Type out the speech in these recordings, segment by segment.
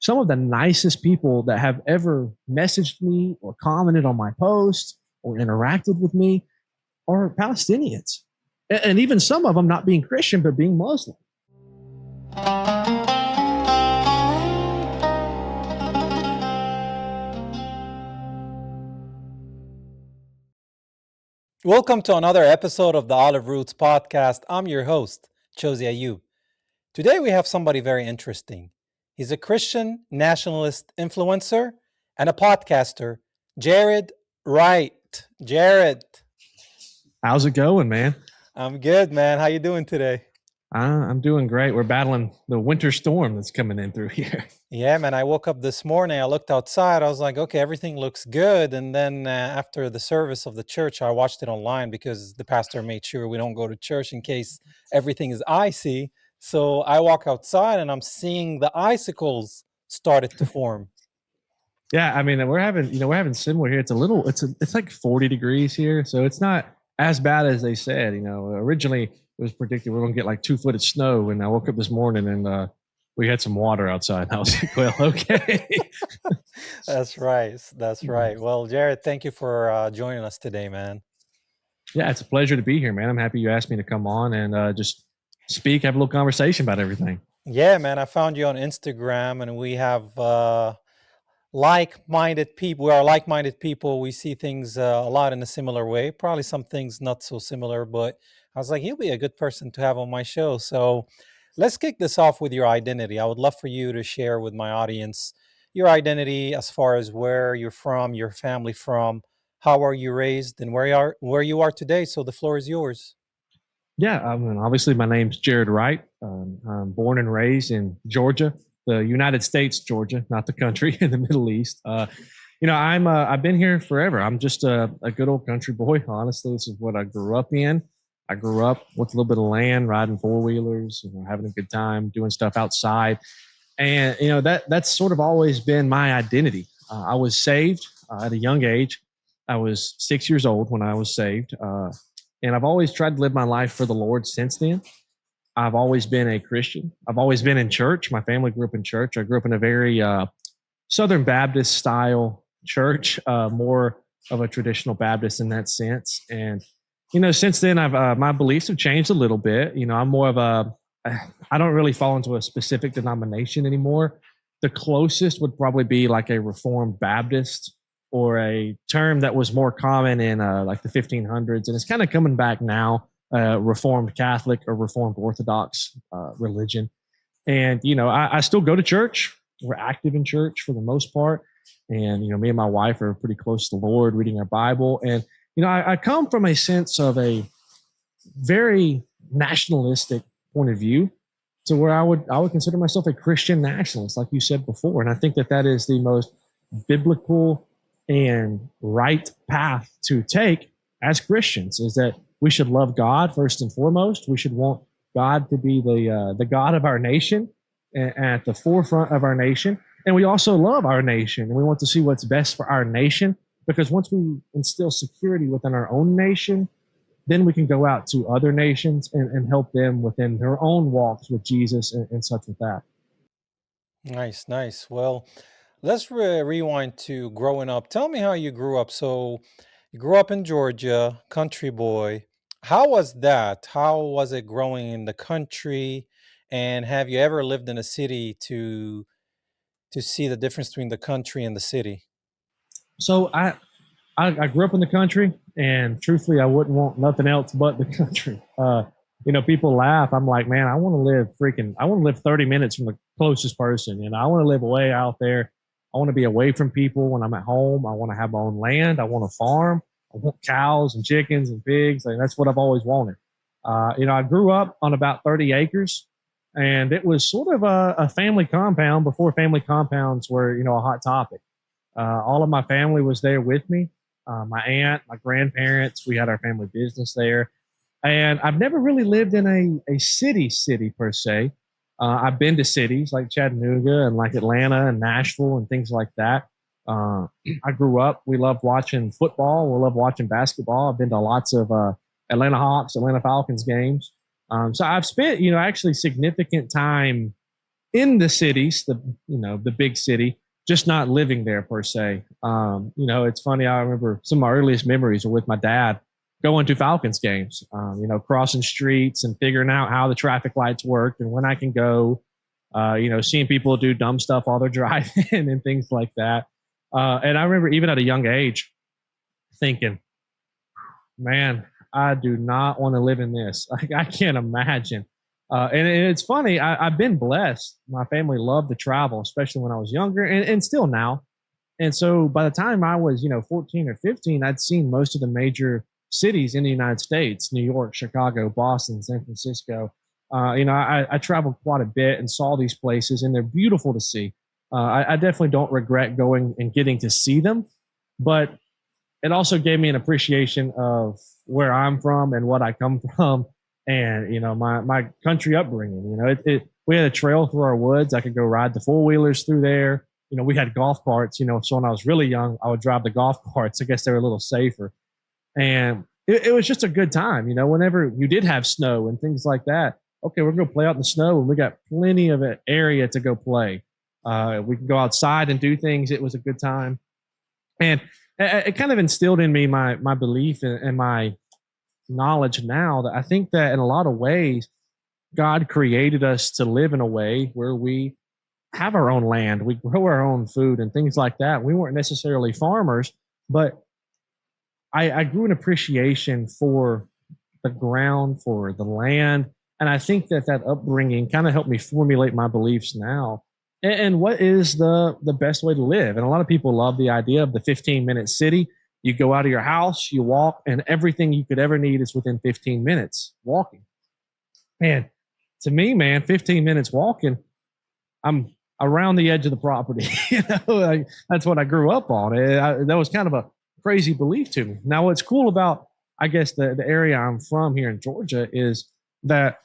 some of the nicest people that have ever messaged me or commented on my posts or interacted with me are Palestinians. And even some of them not being Christian, but being Muslim. Welcome to another episode of the Olive Roots podcast. I'm your host, Chosi Ayub. Today we have somebody very interesting. He's a Christian nationalist influencer and a podcaster, Jarrod Wright. Jarrod. How's it going, man? I'm good, man. How you doing today? I'm doing great. We're battling the winter storm that's coming in through here. Yeah, man. I woke up this morning. I looked outside. I was like, okay, everything looks good. And then after the service of the church, I watched it online because the pastor made sure we don't go to church in case everything is icy. So I walk outside and I'm seeing the icicles started to form. Yeah, I mean, we're having similar here. It's like 40 degrees here, so it's not as bad as they said. Originally it was predicted we're going to get like 2 foot of snow, and I woke up this morning and we had some water outside. And I was like, well, okay. That's right. That's right. Well, Jarrod, thank you for joining us today, man. Yeah, it's a pleasure to be here, man. I'm happy you asked me to come on and just speak, have a little conversation about everything. Yeah, man. I found you on Instagram, and we have like-minded people. We are like-minded people. We see things a lot in a similar way. Probably some things not so similar, but I was like, he'll be a good person to have on my show. So let's kick this off with your identity. I would love for you to share with my audience your identity as far as where you're from, your family from, how are you raised, and where you are today. So the floor is yours. Yeah, I mean, obviously my name's Jarrod Wright. I'm born and raised in Georgia, the United States, Georgia, not the country in the Middle East. I've been here forever. I'm just a good old country boy. Honestly, this is what I grew up in. I grew up with a little bit of land, riding four-wheelers, having a good time, doing stuff outside. And, that's sort of always been my identity. I was saved at a young age. I was 6 years old when I was saved. And I've always tried to live my life for the Lord since then. I've always been a Christian. I've always been in church. My family grew up in church. I grew up in a very Southern Baptist style church, more of a traditional Baptist in that sense. And, since then, my beliefs have changed a little bit. I'm more of I don't really fall into a specific denomination anymore. The closest would probably be like a Reformed Baptist, or a term that was more common in like the 1500s. And it's kind of coming back now, Reformed Catholic or Reformed Orthodox religion. And, I still go to church. We're active in church for the most part. And, me and my wife are pretty close to the Lord, reading our Bible. And, I come from a sense of a very nationalistic point of view, to where I would consider myself a Christian nationalist, like you said before. And I think that is the most biblical and right path to take as Christians, is that we should love God first and foremost. We should want God to be the God of our nation, at the forefront of our nation. And we also love our nation, and we want to see what's best for our nation, because once we instill security within our own nation, then we can go out to other nations and help them within their own walks with Jesus and such with that. Nice. Well, let's rewind to growing up. Tell me how you grew up. So you grew up in Georgia, country boy. How was that? How was it growing in the country? And have you ever lived in a city to see the difference between the country and the city? So I grew up in the country, and truthfully, I wouldn't want nothing else but the country. People laugh. I'm like, man, I want to live 30 minutes from the closest person. I want to live way out there. I want to be away from people when I'm at home. I want to have my own land. I want to farm. I want cows and chickens and pigs. And that's what I've always wanted. I grew up on about 30 acres, and it was sort of a family compound before family compounds were, a hot topic. All of my family was there with me. My aunt, my grandparents, we had our family business there. And I've never really lived in a city per se. I've been to cities like Chattanooga and like Atlanta and Nashville and things like that. I grew up, we loved watching football. We love watching basketball. I've been to lots of Atlanta Hawks, Atlanta Falcons games. So I've spent, actually significant time in the cities, the big city, just not living there per se. It's funny. I remember some of my earliest memories are with my dad going to Falcons games. Crossing streets and figuring out how the traffic lights work and when I can go. Seeing people do dumb stuff while they're driving and things like that. And I remember even at a young age thinking, man, I do not want to live in this. I can't imagine. And it's funny. I've been blessed. My family loved to travel, especially when I was younger, and still now. And so by the time I was, 14 or 15, I'd seen most of the major cities in the United States: New York, Chicago, Boston, San Francisco. I traveled quite a bit and saw these places, and they're beautiful to see. I definitely don't regret going and getting to see them, but it also gave me an appreciation of where I'm from and what I come from, and my country upbringing. We had a trail through our woods. I could go ride the four wheelers through there. We had golf carts. So when I was really young, I would drive the golf carts. I guess they were a little safer, and it was just a good time. Whenever you did have snow and things like that. Okay, we're going to play out in the snow, and we got plenty of an area to go play. We can go outside and do things. It was a good time. And it kind of instilled in me my belief and my knowledge now that I think that in a lot of ways, God created us to live in a way where we have our own land, we grow our own food and things like that. We weren't necessarily farmers, but I grew an appreciation for the ground, for the land. And I think that upbringing kind of helped me formulate my beliefs now. And what is the best way to live? And a lot of people love the idea of the 15-minute city. You go out of your house, you walk, and everything you could ever need is within 15 minutes walking. Man, to me, 15 minutes walking, I'm around the edge of the property. That's what I grew up on. That was kind of a crazy belief to me. Now, what's cool about, I guess, the area I'm from here in Georgia is that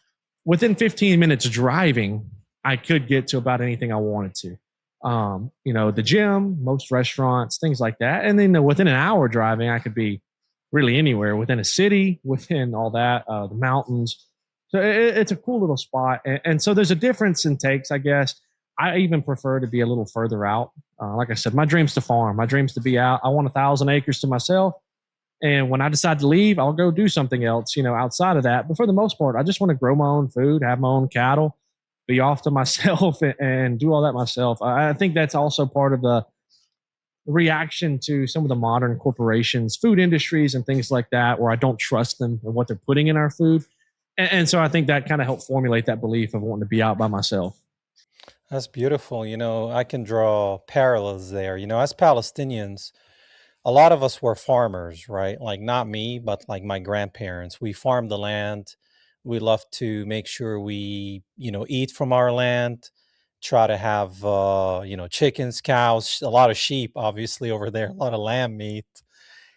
within 15 minutes driving, I could get to about anything I wanted to. The gym, most restaurants, things like that. And then within an hour driving, I could be really anywhere within a city, within all that, the mountains. So it's a cool little spot. And so there's a difference in takes, I guess. I even prefer to be a little further out. Like I said, my dream's to farm. My dream's to be out. I want 1,000 acres to myself. And when I decide to leave, I'll go do something else, outside of that. But for the most part, I just want to grow my own food, have my own cattle, be off to myself and do all that myself. I think that's also part of the reaction to some of the modern corporations, food industries and things like that, where I don't trust them and what they're putting in our food. And so I think that kind of helped formulate that belief of wanting to be out by myself. That's beautiful. I can draw parallels there. As Palestinians, a lot of us were farmers, right? Like not me, but like my grandparents. We farmed the land. We love to make sure we, eat from our land, try to have, chickens, cows, a lot of sheep, obviously over there, a lot of lamb meat.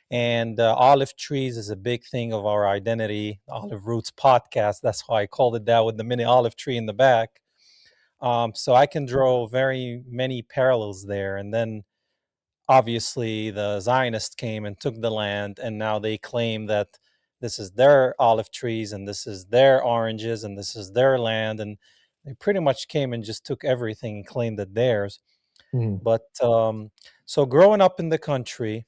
And olive trees is a big thing of our identity. Olive Roots podcast. That's why I called it that, with the mini olive tree in the back. So I can draw very many parallels there. And then obviously the Zionists came and took the land, and now they claim that this is their olive trees and this is their oranges and this is their land. And they pretty much came and just took everything and claimed it theirs. But so growing up in the country,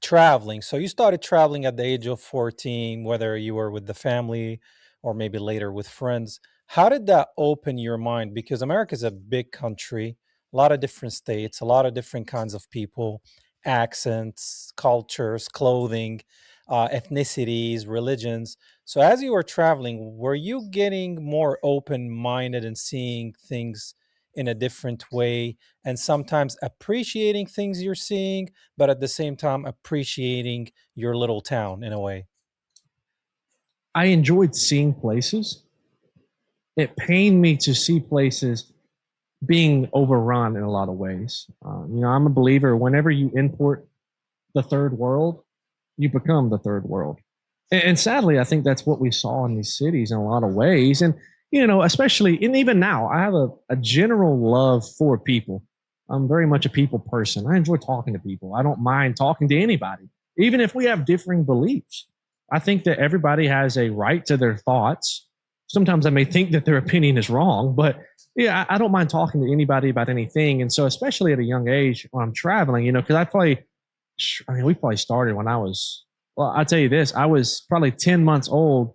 traveling. So you started traveling at the age of 14, whether you were with the family or maybe later with friends. How did that open your mind? Because America is a big country, a lot of different states, a lot of different kinds of people, accents, cultures, clothing, ethnicities, religions. So as you were traveling, were you getting more open-minded and seeing things in a different way, and sometimes appreciating things you're seeing, but at the same time appreciating your little town in a way? I enjoyed seeing places. It pained me to see places being overrun in a lot of ways. I'm a believer, whenever you import the third world, you become the third world. And sadly, I think that's what we saw in these cities in a lot of ways. And, especially, and even now, I have a general love for people. I'm very much a people person. I enjoy talking to people. I don't mind talking to anybody, even if we have differing beliefs. I think that everybody has a right to their thoughts. sometimes I may think that their opinion is wrong, but yeah, I don't mind talking to anybody about anything. And so, especially at a young age when I'm traveling, because we probably started when I was, well, I'll tell you this, I was probably 10 months old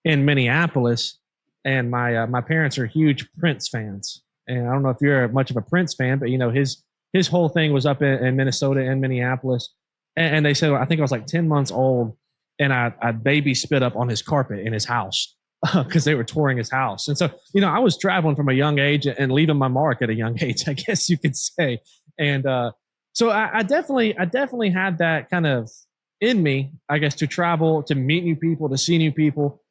in Minneapolis, and my parents are huge Prince fans. And I don't know if you're much of a Prince fan, but his whole thing was up in Minnesota and Minneapolis. And they said, I think I was like 10 months old, and I baby spit up on his carpet in his house because they were touring his house. And so, I was traveling from a young age and leaving my mark at a young age, I guess you could say. And so I definitely had that kind of in me, I guess, to travel, to meet new people, to see new people,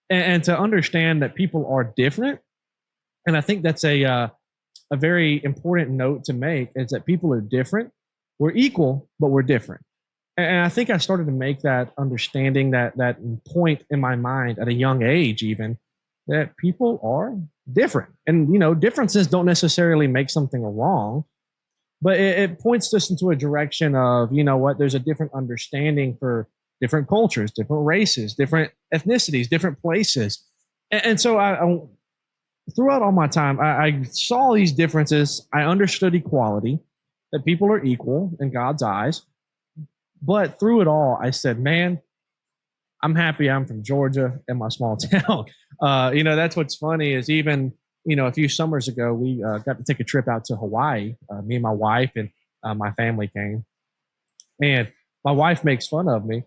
and to understand that people are different. And I think that's a very important note to make, is that people are different. We're equal, but we're different. And I think I started to make that understanding, that point in my mind at a young age, even, that people are different. And, differences don't necessarily make something wrong, but it points us into a direction of, there's a different understanding for different cultures, different races, different ethnicities, different places. And so I throughout all my time, I saw these differences. I understood equality, that people are equal in God's eyes. But through it all, I said, man, I'm happy I'm from Georgia and my small town. That's what's funny is, even, a few summers ago, we got to take a trip out to Hawaii. Me and my wife and my family came. And my wife makes fun of me,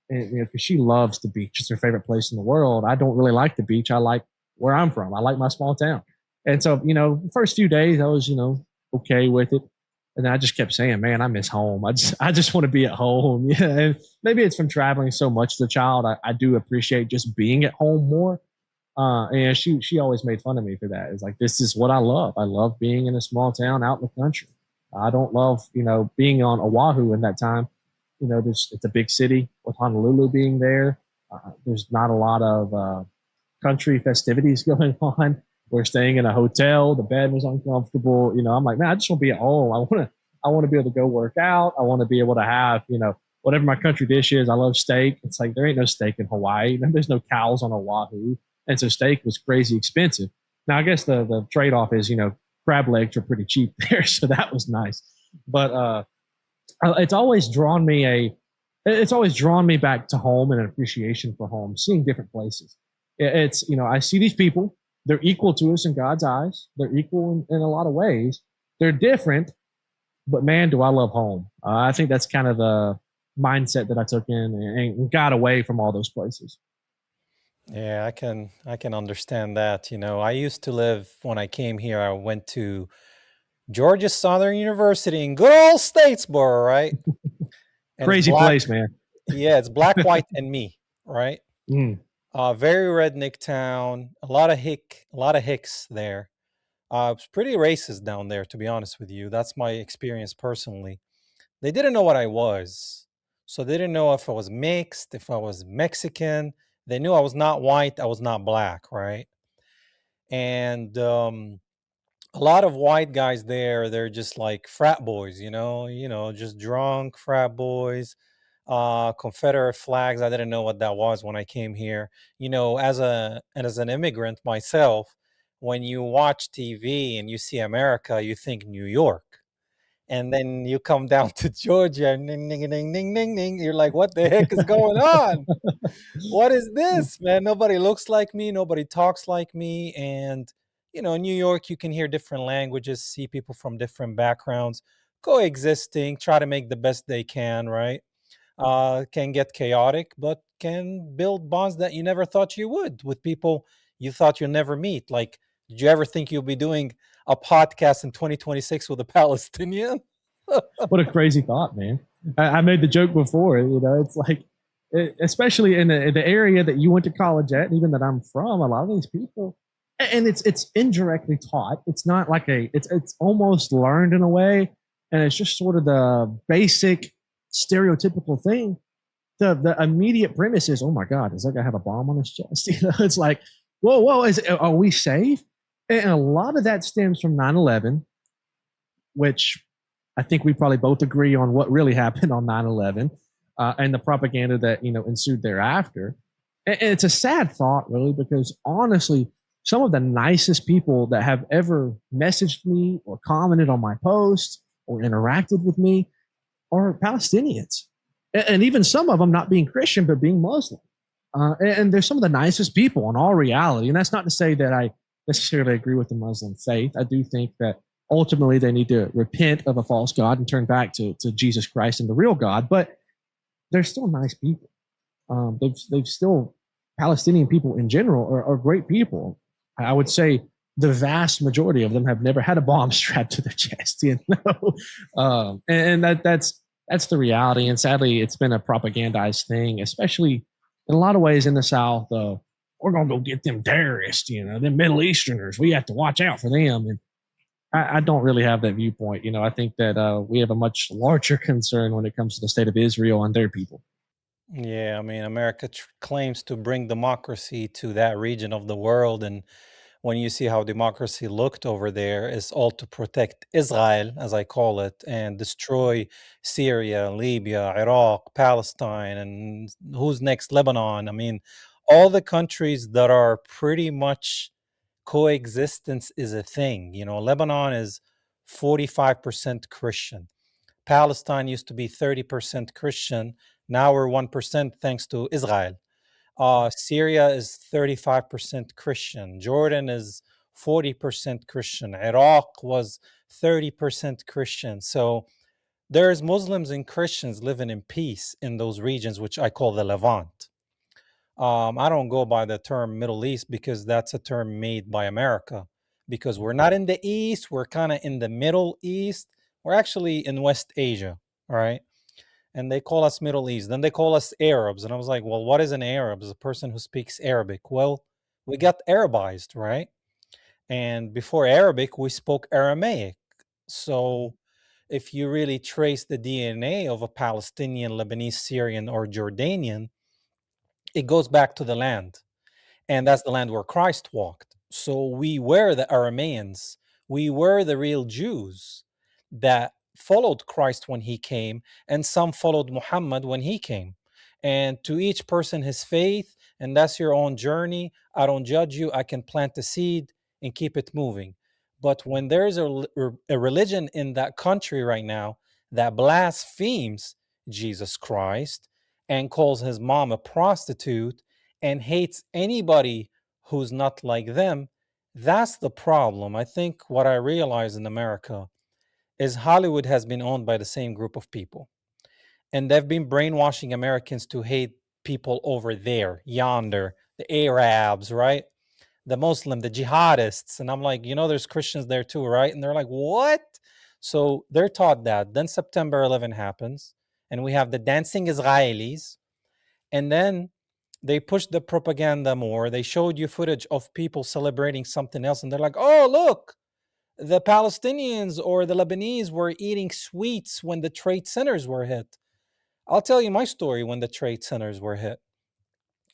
and, because she loves the beach. It's her favorite place in the world. I don't really like the beach. I like where I'm from. I like my small town. And so, the first few days I was, okay with it. And I just kept saying, man, I miss home. I just want to be at home. Yeah. And maybe it's from traveling so much as a child. I do appreciate just being at home more. And she always made fun of me for that. It's like, this is what I love. I love being in a small town out in the country. I don't love, being on Oahu in that time. It's a big city with Honolulu being there. There's not a lot of country festivities going on. We're staying in a hotel. The bed was uncomfortable. I'm like, man, I just want to be at home. I want to be able to go work out. I want to be able to have, whatever my country dish is. I love steak. It's like, there ain't no steak in Hawaii. There's no cows on Oahu. And so steak was crazy expensive. Now, I guess the trade-off is, crab legs are pretty cheap there. So that was nice. But it's always drawn me back to home and an appreciation for home, seeing different places. It's, I see these people. They're equal to us in God's eyes. They're equal in a lot of ways. They're different, but man, do I love home. I think that's kind of the mindset that I took in and got away from all those places. Yeah, I can understand that. I used to live, when I came here, I went to Georgia Southern University in good old Statesboro, right? And Crazy place, man. Yeah, it's black, white, and me, right? Mm. Very redneck town. A lot of hicks there. It's pretty racist down there, to be honest with you. That's my experience personally. They didn't know what I was. So they didn't know if I was mixed, if I was Mexican. They knew I was not white, I was not black, right? And a lot of white guys there, they're just like frat boys, just drunk frat boys. Confederate flags. I didn't know what that was when I came here. As an immigrant myself, when you watch TV and you see America, you think New York. And then you come down to Georgia, and ding, ding, ding, ding, ding, ding. You're like, what the heck is going on? What is this, man? Nobody looks like me. Nobody talks like me. And, in New York, you can hear different languages, see people from different backgrounds coexisting, try to make the best they can, right? Can get chaotic, but can build bonds that you never thought you would with people you thought you'll never meet. Like, did you ever think you'll be doing a podcast in 2026 with a Palestinian? What a crazy thought, man. I made the joke before, it's like, especially in the area that you went to college at, and even that I'm from, a lot of these people, and it's indirectly taught. It's not like it's almost learned in a way, and it's just sort of the basic stereotypical thing. The immediate premise is, oh my God, does that guy have a bomb on his chest? It's like, whoa, are we safe? And a lot of that stems from 9/11, which I think we probably both agree on what really happened on 9/11, and the propaganda that ensued thereafter. And it's a sad thought, really, because honestly, some of the nicest people that have ever messaged me or commented on my posts or interacted with me are Palestinians. And even some of them not being Christian, but being Muslim. And they're some of the nicest people in all reality. And that's not to say that I necessarily agree with the Muslim faith. I do think that ultimately they need to repent of a false God and turn back to Jesus Christ and the real God. But they're still nice people. They've still, Palestinian people in general are great people. I would say the vast majority of them have never had a bomb strapped to their chest, and that's the reality. And sadly, it's been a propagandized thing, especially in a lot of ways in the South. We're gonna go get them terrorists, them Middle Easterners. We have to watch out for them. And I don't really have that viewpoint. I think that we have a much larger concern when it comes to the state of Israel and their people. Yeah, I mean, America claims to bring democracy to that region of the world. And when you see how democracy looked over there, it's all to protect Israel, as I call it, and destroy Syria, Libya, Iraq, Palestine, and who's next? Lebanon. I mean, all the countries that are pretty much coexistence is a thing. Lebanon is 45% Christian. Palestine used to be 30% Christian. Now we're 1% thanks to Israel. Syria is 35% Christian. Jordan is 40% Christian. Iraq was 30% Christian. So there's Muslims and Christians living in peace in those regions, which I call the Levant. I don't go by the term Middle East because that's a term made by America. Because we're not in the East, we're kind of in the Middle East. We're actually in West Asia, all right? And they call us Middle East. Then they call us Arabs. And I was like, well, what is an Arab? Is a person who speaks Arabic. Well, we got Arabized, right? And before Arabic, we spoke Aramaic. So if you really trace the DNA of a Palestinian, Lebanese, Syrian, or Jordanian, it goes back to the land. And that's the land where Christ walked. So we were the Arameans. We were the real Jews that followed Christ when he came, and some followed Muhammad when he came. And to each person his faith, and that's your own journey. I don't judge you. I can plant the seed and keep it moving. But when there's a religion in that country right now that blasphemes Jesus Christ and calls his mom a prostitute and hates anybody who's not like them, that's the problem. I think what I realize in America is Hollywood has been owned by the same group of people. And they've been brainwashing Americans to hate people over there, yonder, the Arabs, right? The Muslim, the jihadists. And I'm like, there's Christians there too, right? And they're like, what? So they're taught that. Then September 11 happens, and we have the dancing Israelis. And then they pushed the propaganda more. They showed you footage of people celebrating something else. And they're like, oh, look, the Palestinians or the Lebanese were eating sweets when the trade centers were hit. I'll tell you my story when the trade centers were hit.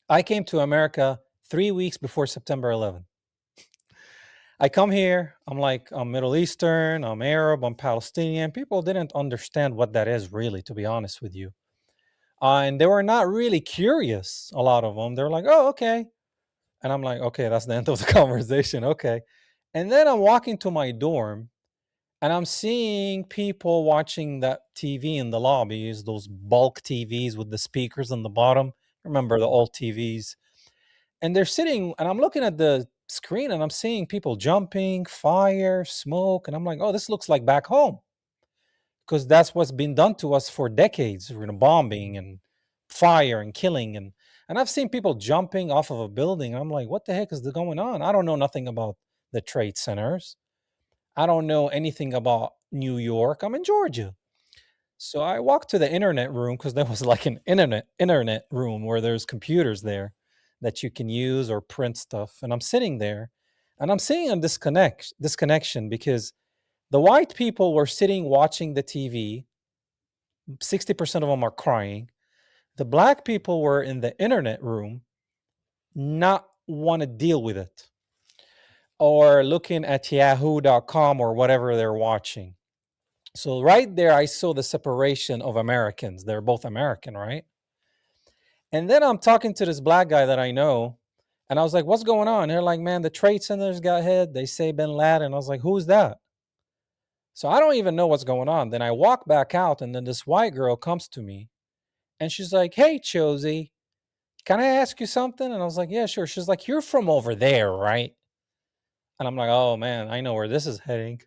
I came to America 3 weeks before September 11th. I come here, I'm like, I'm Middle Eastern, I'm Arab, I'm Palestinian. People didn't understand what that is really, to be honest with you. And they were not really curious, a lot of them. They're like, oh, okay. And I'm like, okay, that's the end of the conversation. Okay. And then I'm walking to my dorm and I'm seeing people watching that TV in the lobbies, those bulk TVs with the speakers on the bottom. Remember the old TVs? And they're sitting, and I'm looking at the screen and I'm seeing people jumping, fire, smoke. And I'm like, oh, this looks like back home. Because that's what's been done to us for decades, bombing and fire and killing. And I've seen people jumping off of a building. And I'm like, what the heck is going on? I don't know nothing about the trade centers. I don't know anything about New York. I'm in Georgia. So I walked to the internet room because there was like an internet room where there's computers there that you can use or print stuff. And I'm sitting there and I'm seeing a disconnection because the white people were sitting watching the TV. 60% of them are crying. The black people were in the internet room, not want to deal with it, or looking at yahoo.com or whatever they're watching. So right there, I saw the separation of Americans. They're both American, right? And then I'm talking to this black guy that I know, and I was like, what's going on? They're like, man, the trade centers got hit. They say Bin Laden. I was like, who's that? So I don't even know what's going on. Then I walk back out, and then this white girl comes to me, and she's like, hey, Josie, can I ask you something? And I was like, yeah, sure. She's like, you're from over there, right? And I'm like, oh man, I know where this is heading.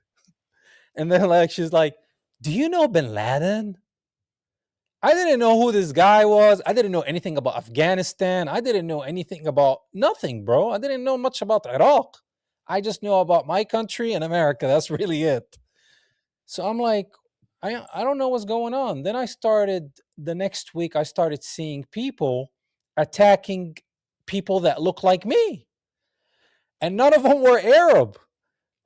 And then like she's like, do you know Bin Laden? I didn't know who this guy was. I didn't know anything about Afghanistan. I didn't know anything about nothing, bro. I didn't know much about Iraq. I just know about my country and America. That's really it. So I'm like, I don't know what's going on. Then I started the next week, I started seeing people attacking people that look like me. And none of them were Arab.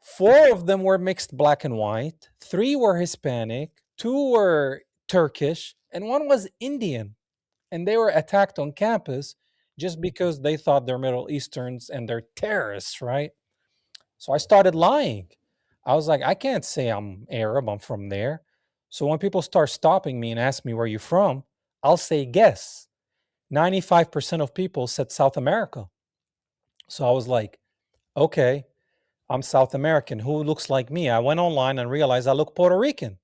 Four of them were mixed black and white, three were Hispanic, two were Turkish, and one was Indian. And they were attacked on campus just because they thought they're Middle Easterns and they're terrorists, right? So I started lying. I was like, I can't say I'm Arab, I'm from there. So when people start stopping me and ask me where you're from, I'll say guess. 95% of people said South America. So I was like, okay, I'm South American. Who looks like me? I went online and realized I look Puerto Rican.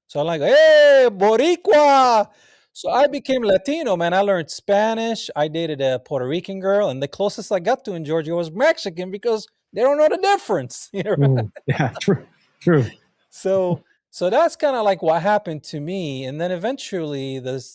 So I'm like, hey, Boricua. So I became Latino, man. I learned Spanish. I dated a Puerto Rican girl, and the closest I got to in Georgia was Mexican because they don't know the difference. Yeah, true, true. So so that's kind of like what happened to me. And then eventually the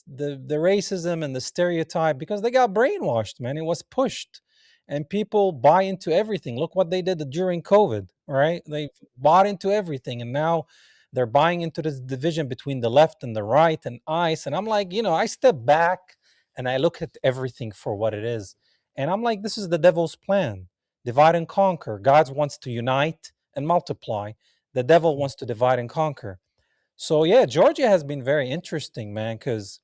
racism and the stereotype, because they got brainwashed, man. It was pushed. And people buy into everything. Look what they did during COVID, right? They bought into everything. And now they're buying into this division between the left and the right and ICE. And I'm like, I step back and I look at everything for what it is. And I'm like, this is the devil's plan. Divide and conquer. God wants to unite and multiply. The devil wants to divide and conquer. So yeah, Georgia has been very interesting, man, because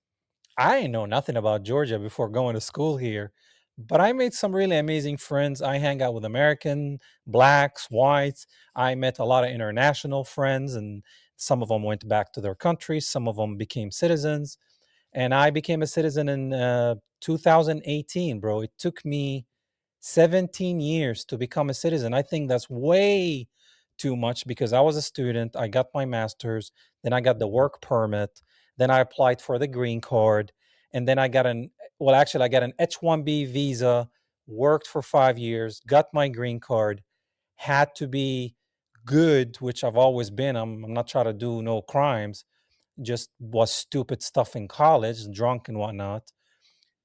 I didn't know nothing about Georgia before going to school here. But I made some really amazing friends. I hang out with American, blacks, whites. I met a lot of international friends, and some of them went back to their countries. Some of them became citizens. And I became a citizen in 2018, bro. It took me 17 years to become a citizen. I think that's way too much because I was a student. I got my master's, then I got the work permit, then I applied for the green card, and then I got I got an H-1B visa, worked for 5 years, got my green card, had to be good, which I've always been. I'm not trying to do no crimes, just was stupid stuff in college, drunk and whatnot.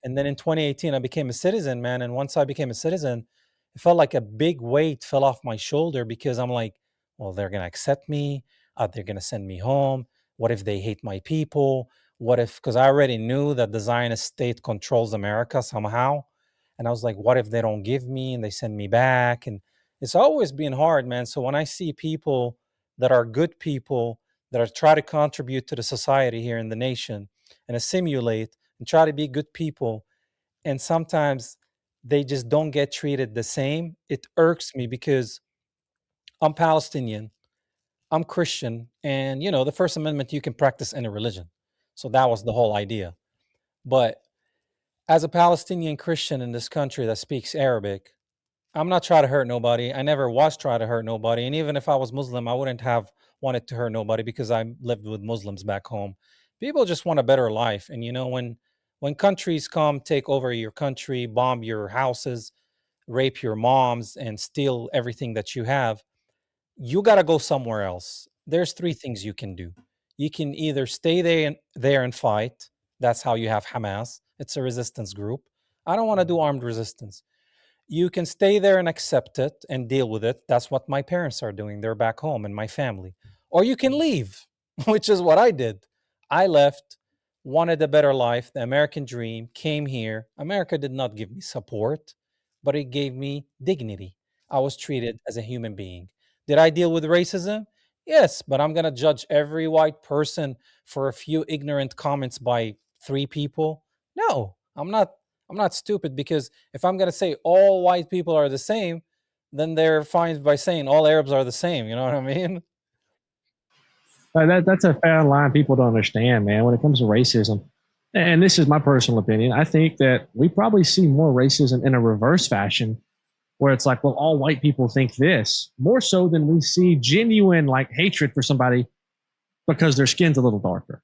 And then in 2018, I became a citizen, man. And once I became a citizen, it felt like a big weight fell off my shoulder because I'm like, well, they're going to accept me. They're going to send me home. What if they hate my people? What if, because I already knew that the Zionist state controls America somehow. And I was like, what if they don't give me and they send me back? And it's always been hard, man. So when I see people that are good people that are try to contribute to the society here in the nation and assimilate and try to be good people, and sometimes they just don't get treated the same, it irks me because I'm Palestinian, I'm Christian, and the First Amendment, you can practice any religion. So that was the whole idea. But as a Palestinian Christian in this country that speaks Arabic, I'm not trying to hurt nobody. I never was trying to hurt nobody. And even if I was Muslim, I wouldn't have wanted to hurt nobody because I lived with Muslims back home. People just want a better life. And when countries come take over your country, bomb your houses, rape your moms, and steal everything that you have, you got to go somewhere else. There's three things you can do. You can either stay there and fight. That's how you have Hamas. It's a resistance group. I don't want to do armed resistance. You can stay there and accept it and deal with it. That's what my parents are doing. They're back home and my family. Or you can leave, which is what I did. I left, wanted a better life, the American dream, came here. America did not give me support, but it gave me dignity. I was treated as a human being. Did I deal with racism? Yes, but I'm going to judge every white person for a few ignorant comments by three people? No, I'm not. I'm not stupid because if I'm going to say all white people are the same, then they're fine by saying all Arabs are the same. You know what I mean? That's a fine line people don't understand, man. When it comes to racism, And this is my personal opinion. I think that we probably see more racism in a reverse fashion where it's like, well, all white people think this more so than we see genuine like hatred for somebody because their skin's a little darker.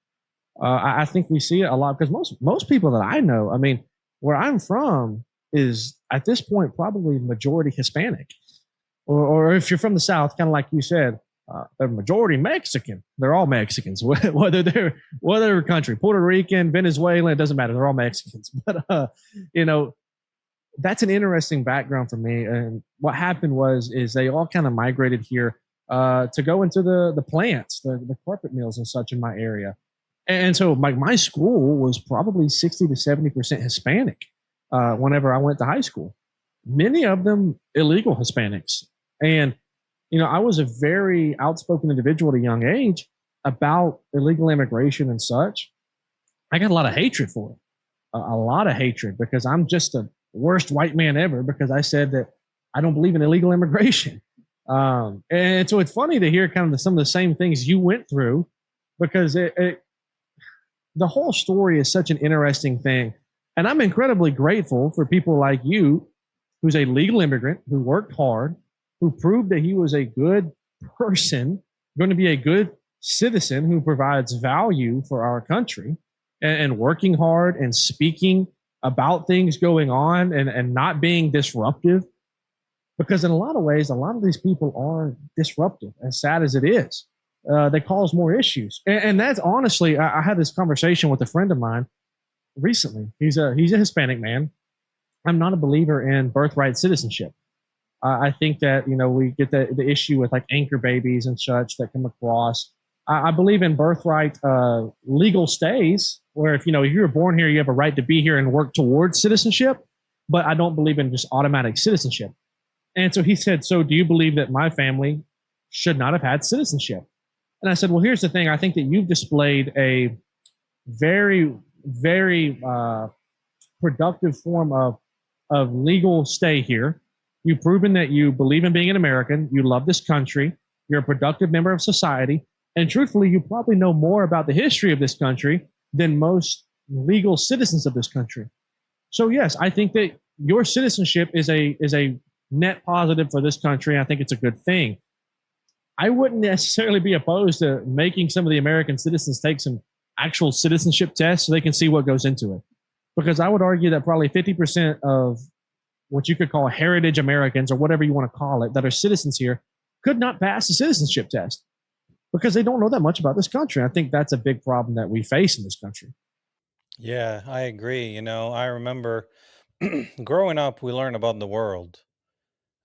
I think we see it a lot because most people that I know, I mean, where I'm from is at this point probably majority Hispanic, or if you're from the South, kind of like you said, they're majority Mexican. They're all Mexicans, whether country, Puerto Rican, Venezuelan, it doesn't matter. They're all Mexicans. But you know, that's an interesting background for me. And what happened is they all kind of migrated here to go into the plants, the carpet mills and such in my area. And so my school was probably 60 to 70% Hispanic whenever I went to high school. Many of them illegal Hispanics. And, you know, I was a very outspoken individual at a young age about illegal immigration and such. I got a lot of hatred for it, a lot of hatred because I'm just the worst white man ever because I said that I don't believe in illegal immigration. And so it's funny to hear kind of some of the same things you went through because the whole story is such an interesting thing. And I'm incredibly grateful for people like you, who's a legal immigrant, who worked hard, who proved that he was a good person, going to be a good citizen who provides value for our country and working hard and speaking about things going on and not being disruptive. Because in a lot of ways, a lot of these people are disruptive, as sad as it is. They cause more issues. And that's honestly, I had this conversation with a friend of mine recently. He's a Hispanic man. I'm not a believer in birthright citizenship. I think that, you know, we get the issue with like anchor babies and such that come across. I believe in birthright legal stays, where if you were born here, you have a right to be here and work towards citizenship. But I don't believe in just automatic citizenship. And so he said, "So do you believe that my family should not have had citizenship?" And I said, "Well, here's the thing. I think that you've displayed a very, very productive form of legal stay here. You've proven that you believe in being an American. You love this country. You're a productive member of society. And truthfully, you probably know more about the history of this country than most legal citizens of this country. So yes, I think that your citizenship is a net positive for this country. I think it's a good thing. I wouldn't necessarily be opposed to making some of the American citizens take some actual citizenship tests so they can see what goes into it. Because I would argue that probably 50% of what you could call heritage Americans or whatever you want to call it that are citizens here could not pass the citizenship test because they don't know that much about this country. I think that's a big problem that we face in this country. Yeah, I agree. I remember growing up, we learned about the world,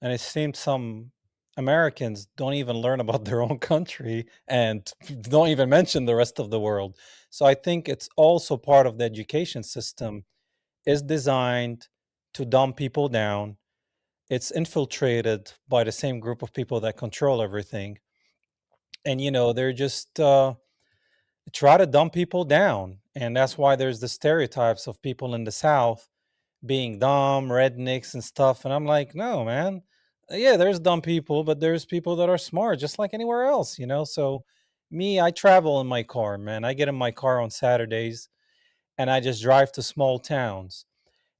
and it seems some Americans don't even learn about their own country and don't even mention the rest of the world. So I think it's also part of the education system is designed to dumb people down. It's infiltrated by the same group of people that control everything. And, they're just try to dumb people down. And that's why there's the stereotypes of people in the South being dumb, rednecks and stuff. And I'm like, no, man. Yeah, there's dumb people, but there's people that are smart, just like anywhere else. So me, I travel in my car, man. I get in my car on Saturdays and I just drive to small towns.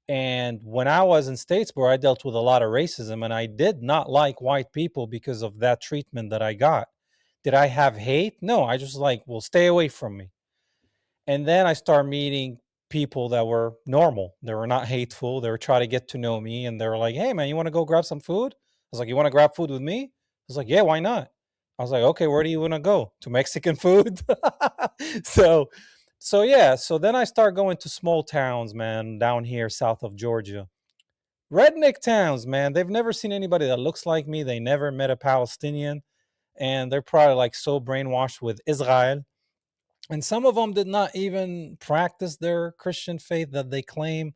And when I was in Statesboro, I dealt with a lot of racism and I did not like white people because of that treatment that I got. Did I have hate? No, I just like, well, stay away from me. And then I started meeting people that were normal. They were not hateful. They were trying to get to know me. And they were like, hey, man, you want to go grab some food? I was like, you want to grab food with me? I was like, yeah, why not? I was like, okay, where do you want to go? To Mexican food? so, so yeah. So then I start going to small towns, man, down here south of Georgia. Redneck towns, man. They've never seen anybody that looks like me. They never met a Palestinian. And they're probably like so brainwashed with Israel, and some of them did not even practice their Christian faith that they claim.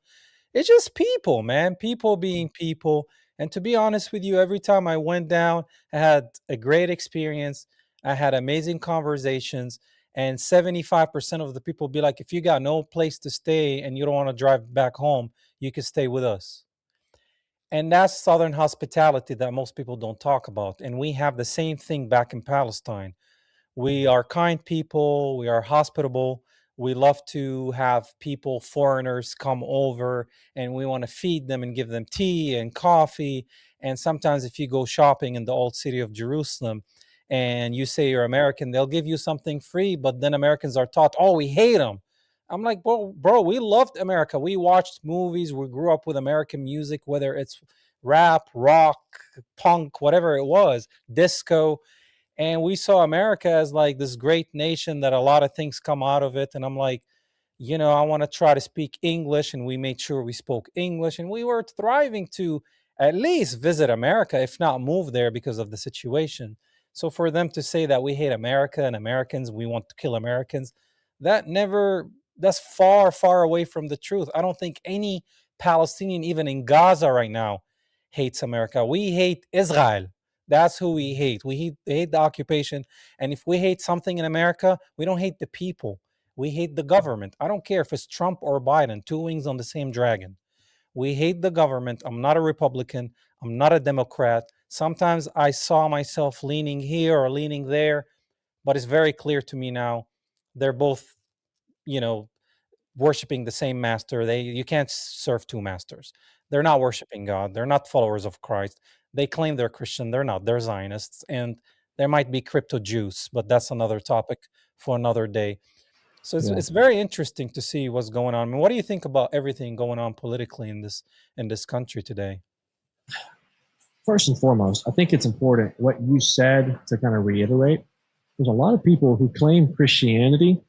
It's just people, man, people being people. And to be honest with you, every time I went down, I had a great experience. I had amazing conversations. And 75% of the people be like, if you got no place to stay and you don't want to drive back home, you can stay with us. And that's Southern hospitality that most people don't talk about. And we have the same thing back in Palestine. We are kind people. We are hospitable. We love to have people, foreigners, come over, and we want to feed them and give them tea and coffee. And sometimes, if you go shopping in the old city of Jerusalem and you say you're American, they'll give you something free. But then Americans are taught, oh, we hate them. I'm like, bro, we loved America. We watched movies. We grew up with American music, whether it's rap, rock, punk, whatever it was, disco. And we saw America as like this great nation that a lot of things come out of it. And I'm like, I want to try to speak English. And we made sure we spoke English. And we were thriving to at least visit America, if not move there because of the situation. So for them to say that we hate America and Americans, we want to kill Americans, that's far, far away from the truth. I don't think any Palestinian, even in Gaza right now, hates America. We hate Israel. That's who we hate. We hate the occupation. And if we hate something in America, we don't hate the people. We hate the government. I don't care if it's Trump or Biden, two wings on the same dragon. We hate the government. I'm not a Republican. I'm not a Democrat. Sometimes I saw myself leaning here or leaning there, but it's very clear to me now they're both, worshiping the same master. You can't serve two masters. They're not worshiping God. They're not followers of Christ. They claim they're Christian. They're not. They're Zionists. And there might be crypto Jews, but that's another topic for another day. So it's very interesting to see what's going on. I mean, what do you think about everything going on politically in this country today? First and foremost, I think it's important what you said to kind of reiterate. There's a lot of people who claim Christianity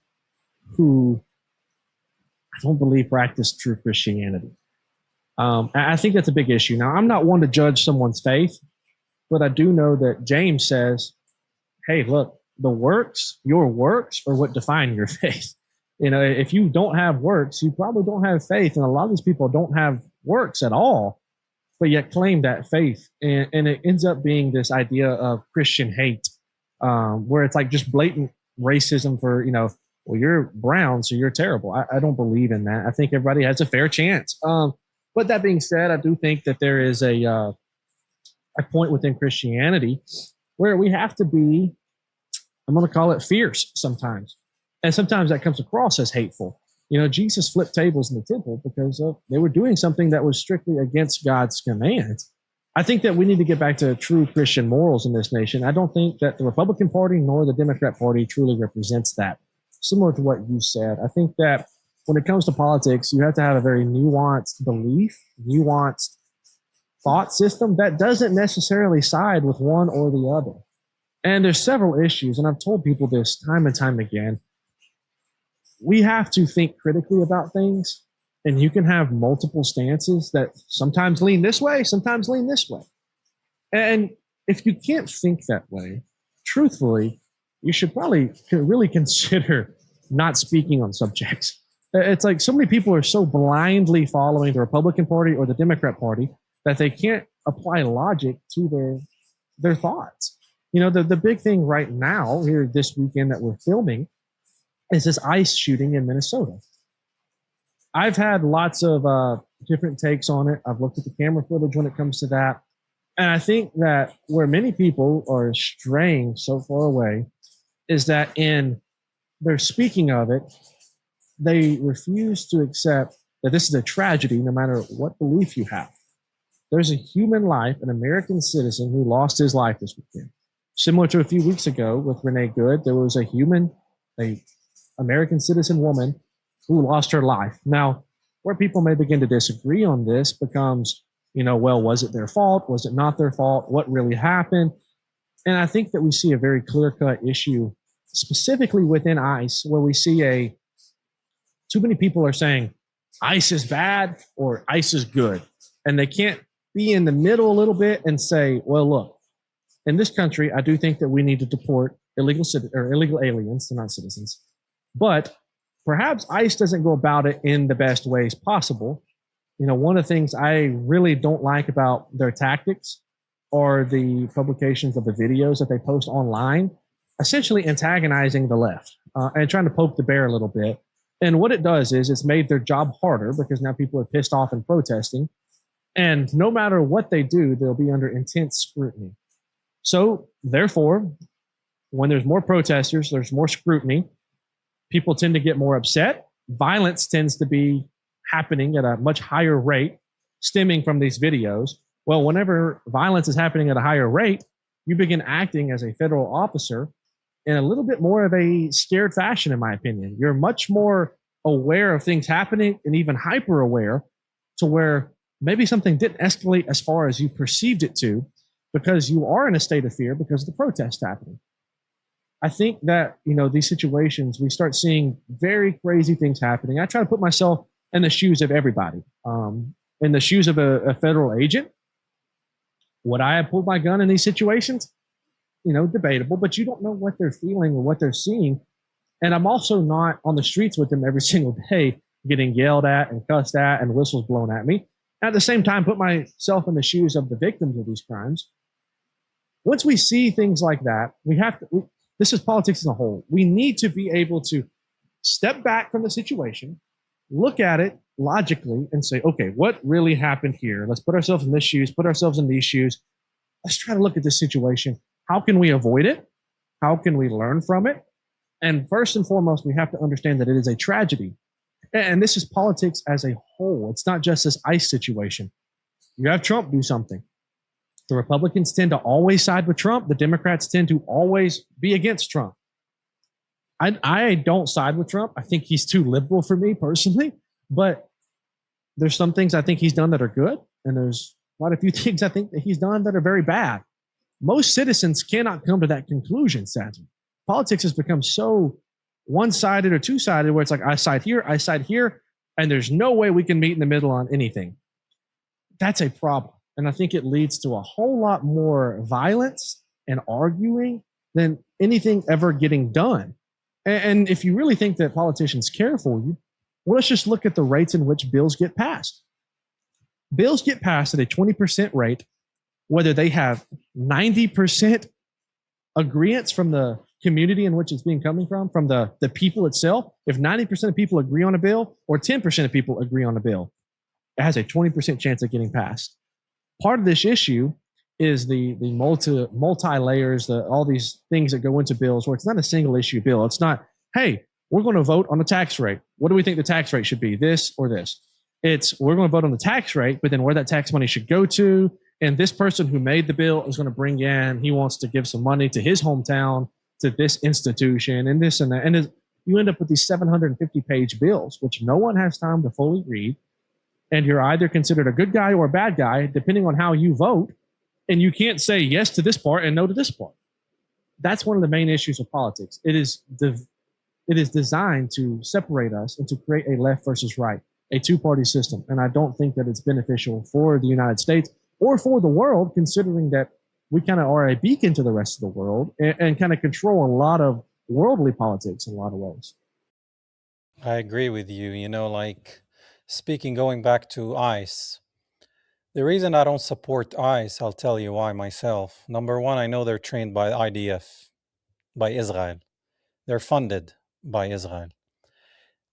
who I don't believe practice true Christianity. I think that's a big issue. Now, I'm not one to judge someone's faith, but I do know that James says, hey, look, your works are what define your faith. If you don't have works, you probably don't have faith. And a lot of these people don't have works at all, but yet claim that faith. And it ends up being this idea of Christian hate, where it's like just blatant racism for, well, you're brown, so you're terrible. I don't believe in that. I think everybody has a fair chance. But that being said, I do think that there is a point within Christianity where we have to be, I'm going to call it fierce sometimes. And sometimes that comes across as hateful. Jesus flipped tables in the temple because they were doing something that was strictly against God's commands. I think that we need to get back to true Christian morals in this nation. I don't think that the Republican Party nor the Democrat Party truly represents that. Similar to what you said, I think that when it comes to politics, you have to have a very nuanced belief, nuanced thought system that doesn't necessarily side with one or the other. And there's several issues, and I've told people this time and time again. We have to think critically about things, and you can have multiple stances that sometimes lean this way, sometimes lean this way. And if you can't think that way, truthfully, you should probably really consider not speaking on subjects. It's like so many people are so blindly following the Republican Party or the Democrat Party that they can't apply logic to their thoughts. The big thing right now here this weekend that we're filming is this ICE shooting in Minnesota. I've had lots of different takes on it. I've looked at the camera footage when it comes to that. And I think that where many people are straying so far away is that in their speaking of it, they refuse to accept that this is a tragedy no matter what belief you have. There's a human life, an American citizen who lost his life this weekend. Similar to a few weeks ago with Renee Good, there was a American citizen woman who lost her life. Now, where people may begin to disagree on this becomes, well, was it their fault? Was it not their fault? What really happened? And I think that we see a very clear-cut issue, specifically within ICE, where we see too many people are saying ICE is bad or ICE is good. And they can't be in the middle a little bit and say, well, look, in this country, I do think that we need to deport illegal aliens, they're not citizens. But perhaps ICE doesn't go about it in the best ways possible. One of the things I really don't like about their tactics are the publications of the videos that they post online, essentially antagonizing the left and trying to poke the bear a little bit. And what it does is it's made their job harder because now people are pissed off and protesting. And no matter what they do, they'll be under intense scrutiny. So therefore, when there's more protesters, there's more scrutiny. people tend to get more upset. Violence tends to be happening at a much higher rate, stemming from these videos. Well, whenever violence is happening at a higher rate, you begin acting as a federal officer in a little bit more of a scared fashion, in my opinion. You're much more aware of things happening and even hyper aware to where maybe something didn't escalate as far as you perceived it to because you are in a state of fear because of the protest happening. I think that, these situations, we start seeing very crazy things happening. I try to put myself in the shoes of everybody. In the shoes of a federal agent, would I have pulled my gun in these situations? Debatable, but you don't know what they're feeling or what they're seeing. And I'm also not on the streets with them every single day, getting yelled at and cussed at and whistles blown at me. At the same time, put myself in the shoes of the victims of these crimes. Once we see things like that, this is politics as a whole. We need to be able to step back from the situation, look at it logically, and say, okay, what really happened here? Let's put ourselves in this shoes, put ourselves in these shoes. Let's try to look at this situation. How can we avoid it? How can we learn from it? And first and foremost, we have to understand that it is a tragedy. And this is politics as a whole. It's not just this ICE situation. You have Trump do something. The Republicans tend to always side with Trump. The Democrats tend to always be against Trump. I don't side with Trump. I think he's too liberal for me personally. But there's some things I think he's done that are good. And there's quite a few things I think that he's done that are very bad. Most citizens cannot come to that conclusion, sadly. Politics has become so one-sided or two-sided where it's like, I side here, and there's no way we can meet in the middle on anything. That's a problem. And I think it leads to a whole lot more violence and arguing than anything ever getting done. And if you really think that politicians care for you, well, let's just look at the rates in which bills get passed. Bills get passed at a 20% rate, whether they have 90% agreements from the community in which it's being coming from the people itself. If 90% of people agree on a bill or 10% of people agree on a bill, it has a 20% chance of getting passed. Part of this issue is the multi layers, all these things that go into bills where it's not a single issue bill. It's not, hey, we're going to vote on the tax rate. What do we think the tax rate should be? This or this? It's we're going to vote on the tax rate, but then where that tax money should go to. And this person who made the bill is going to bring in, he wants to give some money to his hometown, to this institution, and this and that. And you end up with these 750-page bills, which no one has time to fully read. And you're either considered a good guy or a bad guy, depending on how you vote. And you can't say yes to this part and no to this part. That's one of the main issues of politics. It is designed to separate us and to create a left versus right, a two-party system. And I don't think that it's beneficial for the United States or for the world, considering that we kind of are a beacon to the rest of the world and kind of control a lot of worldly politics in a lot of ways. I agree with you. Going back to ICE, the reason I don't support ICE, I'll tell you why myself. Number one, I know they're trained by IDF, by Israel. They're funded by Israel.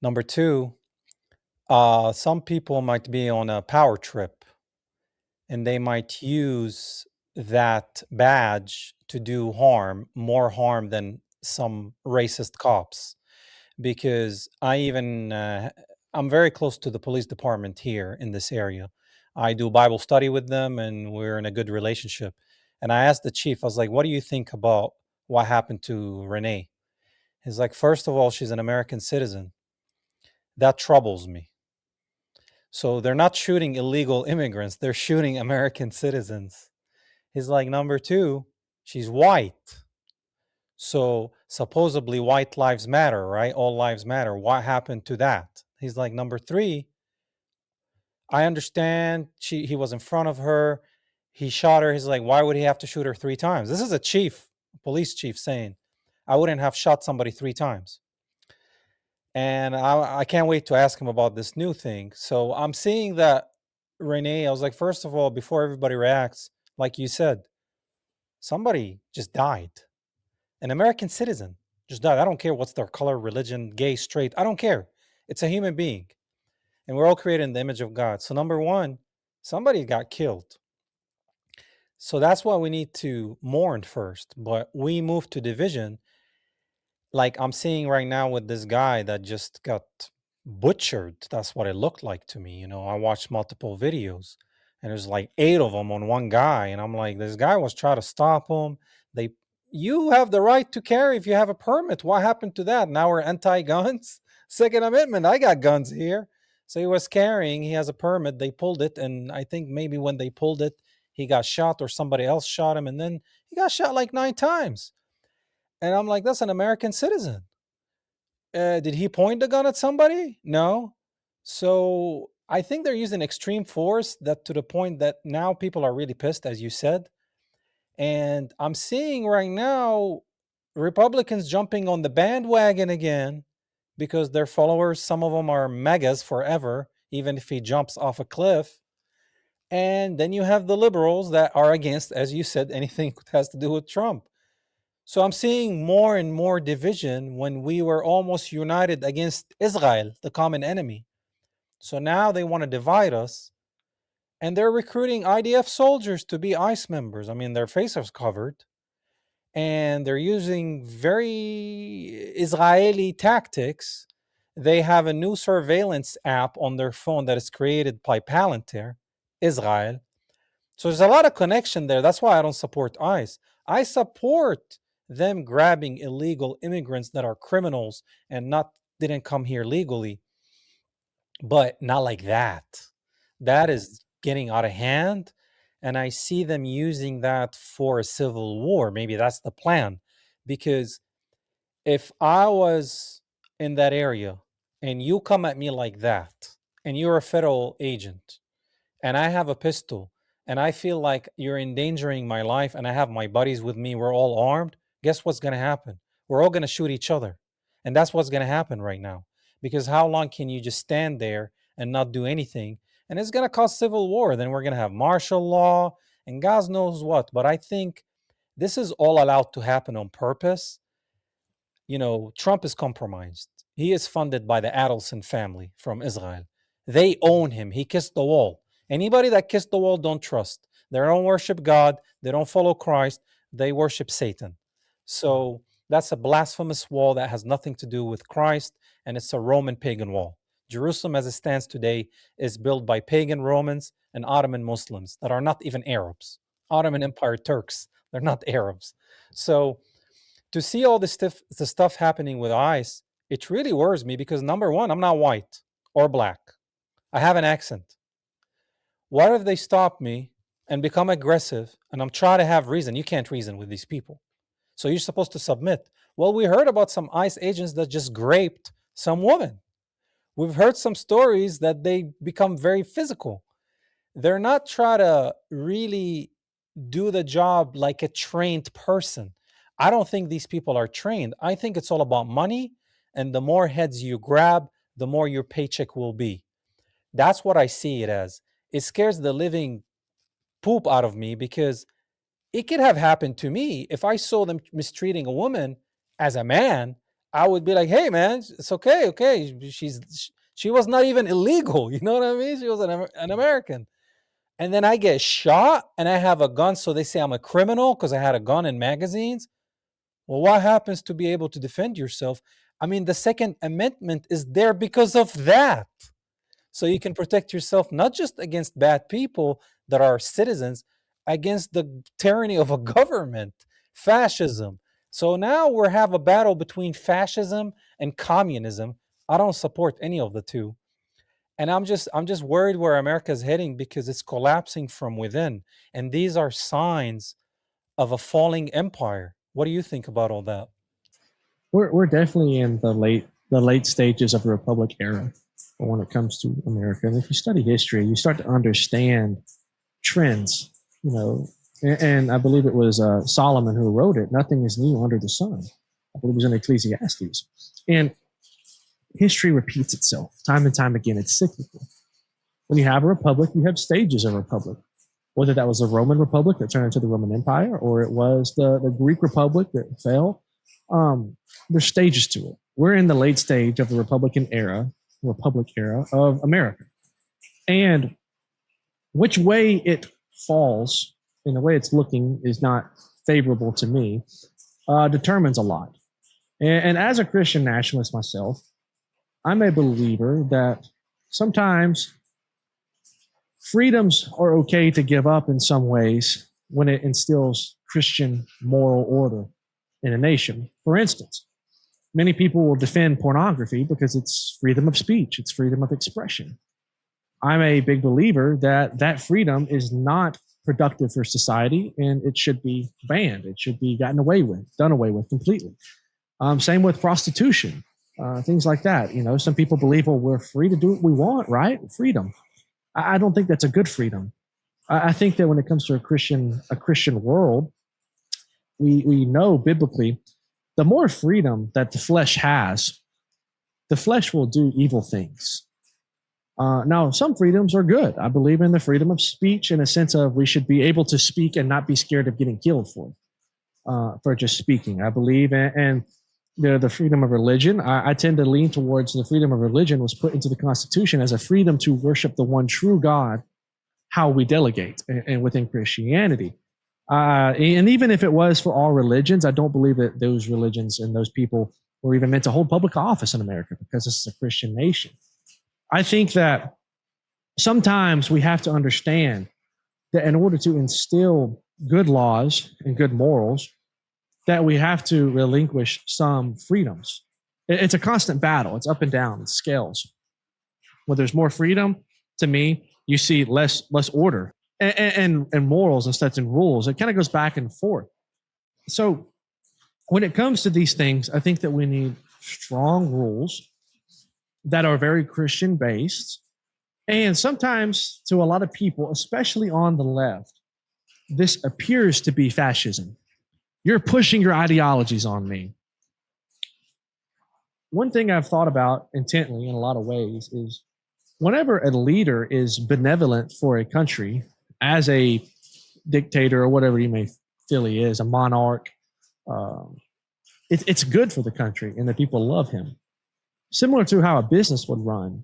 Number two, some people might be on a power trip and they might use that badge to do more harm than some racist cops. Because I'm very close to the police department here in this area. I do Bible study with them and we're in a good relationship. And I asked the chief, I was like, what do you think about what happened to Renee? He's like, first of all, she's an American citizen. That troubles me. So they're not shooting illegal immigrants, they're shooting American citizens. He's like, number two, she's white. So supposedly white lives matter, right? All lives matter. What happened to that? He's like, number three, I understand he was in front of her. He shot her. He's like, why would he have to shoot her 3 times? This is a police chief saying, I wouldn't have shot somebody 3 times. And I can't wait to ask him about this new thing. So I'm seeing that Renee, I was like, first of all, before everybody reacts, like you said, somebody just died. An American citizen just died. I don't care what's their color, religion, gay, straight. I don't care. It's a human being. And we're all created in the image of God. So number one, somebody got killed. So that's why we need to mourn first. But we move to division. like I'm seeing right now with this guy that just got butchered. That's what it looked like to me. I watched multiple videos and there's like 8 of them on one guy. And I'm like, this guy was trying to stop him. They, you have the right to carry if you have a permit. What happened to that? Now we're anti-guns. Second Amendment. I got guns here. So he was carrying, he has a permit. They pulled it. And I think maybe when they pulled it, he got shot or somebody else shot him. And then he got shot like 9 times. And I'm like, that's an American citizen. Did he point the gun at somebody? No. So I think they're using extreme force that to the point that now people are really pissed, as you said. And I'm seeing right now Republicans jumping on the bandwagon again because their followers, some of them are megas forever, even if he jumps off a cliff. And then you have the liberals that are against, as you said, anything that has to do with Trump. So I'm seeing more and more division when we were almost united against Israel, the common enemy. So now they want to divide us, and they're recruiting IDF soldiers to be ICE members. I mean, their faces covered, and they're using very Israeli tactics. They have a new surveillance app on their phone that is created by Palantir, Israel. So there's a lot of connection there. That's why I don't support ICE. I support them grabbing illegal immigrants that are criminals and not didn't come here legally, but not like that. That is getting out of hand. And I see them using that for a civil war. Maybe that's the plan. Because if I was in that area and you come at me like that, and you're a federal agent, and I have a pistol, and I feel like you're endangering my life, and I have my buddies with me, we're all armed, guess what's going to happen? We're all going to shoot each other. And that's what's going to happen right now. Because how long can you just stand there and not do anything? And it's going to cause civil war. Then we're going to have martial law and God knows what. But I think this is all allowed to happen on purpose. Trump is compromised. He is funded by the Adelson family from Israel. They own him. He kissed the wall. Anybody that kissed the wall don't trust. They don't worship God. They don't follow Christ. They worship Satan. So that's a blasphemous wall that has nothing to do with Christ, and it's a Roman pagan wall. Jerusalem, as it stands today, is built by pagan Romans and Ottoman Muslims that are not even Arabs. Ottoman Empire Turks, they're not Arabs. So to see all this the stuff happening with ICE, it really worries me because number one, I'm not white or black. I have an accent. What if they stop me and become aggressive and I'm trying to have reason? You can't reason with these people. So you're supposed to submit. Well, we heard about some ICE agents that just raped some woman. We've heard some stories that they become very physical. They're not trying to really do the job like a trained person. I don't think these people are trained. I think it's all about money, and the more heads you grab, the more your paycheck will be. That's what I see it as. It scares the living poop out of me because it could have happened to me. If I saw them mistreating a woman as a man, I would be like, hey man, it's okay, okay. She was not even illegal. You know what I mean? She was an American. And then I get shot and I have a gun. So they say I'm a criminal because I had a gun in magazines. Well, what happens to be able to defend yourself? I mean, the Second Amendment is there because of that. So you can protect yourself not just against bad people that are citizens, against the tyranny of a government, fascism. So now we have a battle between fascism and communism. I don't support any of the two. And I'm just worried where America is heading because it's collapsing from within. And these are signs of a falling empire. What do you think about all that? We're definitely in the late stages of the Republic era when it comes to America. And if you study history, you start to understand trends. And I believe it was Solomon who wrote it. Nothing is new under the sun. I believe it was in Ecclesiastes. And history repeats itself time and time again. It's cyclical. When you have a republic, you have stages of a republic. Whether that was the Roman Republic that turned into the Roman Empire, or it was the Greek Republic that fell, there's stages to it. We're in the late stage of the republic era of America. And which way it falls and the way it's looking is not favorable to me, determines a lot. And as a Christian nationalist myself, I'm a believer that sometimes freedoms are okay to give up in some ways when it instills Christian moral order in a nation. For instance, many people will defend pornography because it's freedom of speech, it's freedom of expression. I'm a big believer that that freedom is not productive for society and it should be banned. It should be gotten away with, done away with completely. Same with prostitution, things like that. You know, some people believe, well, we're free to do what we want, right? Freedom. I don't think that's a good freedom. I think that when it comes to a Christian world, we know biblically, the more freedom that the flesh has, the flesh will do evil things. Now, some freedoms are good. I believe in the freedom of speech in a sense of we should be able to speak and not be scared of getting killed for just speaking. I believe in the freedom of religion. I tend to lean towards the freedom of religion was put into the Constitution as a freedom to worship the one true God, how we delegate and within Christianity. And even if it was for all religions, I don't believe that those religions and those people were even meant to hold public office in America because this is a Christian nation. I think that sometimes we have to understand that in order to instill good laws and good morals, that we have to relinquish some freedoms. It's a constant battle. It's up and down. It's scales. When there's more freedom, to me, you see less order and morals instead of rules. It kind of goes back and forth. So when it comes to these things, I think that we need strong rules that are very Christian based. And sometimes to a lot of people, especially on the left, this appears to be fascism. You're pushing your ideologies on me. One thing I've thought about intently in a lot of ways is whenever a leader is benevolent for a country as a dictator or whatever you may feel he is, a monarch, it's good for the country and the people love him. Similar to how a business would run.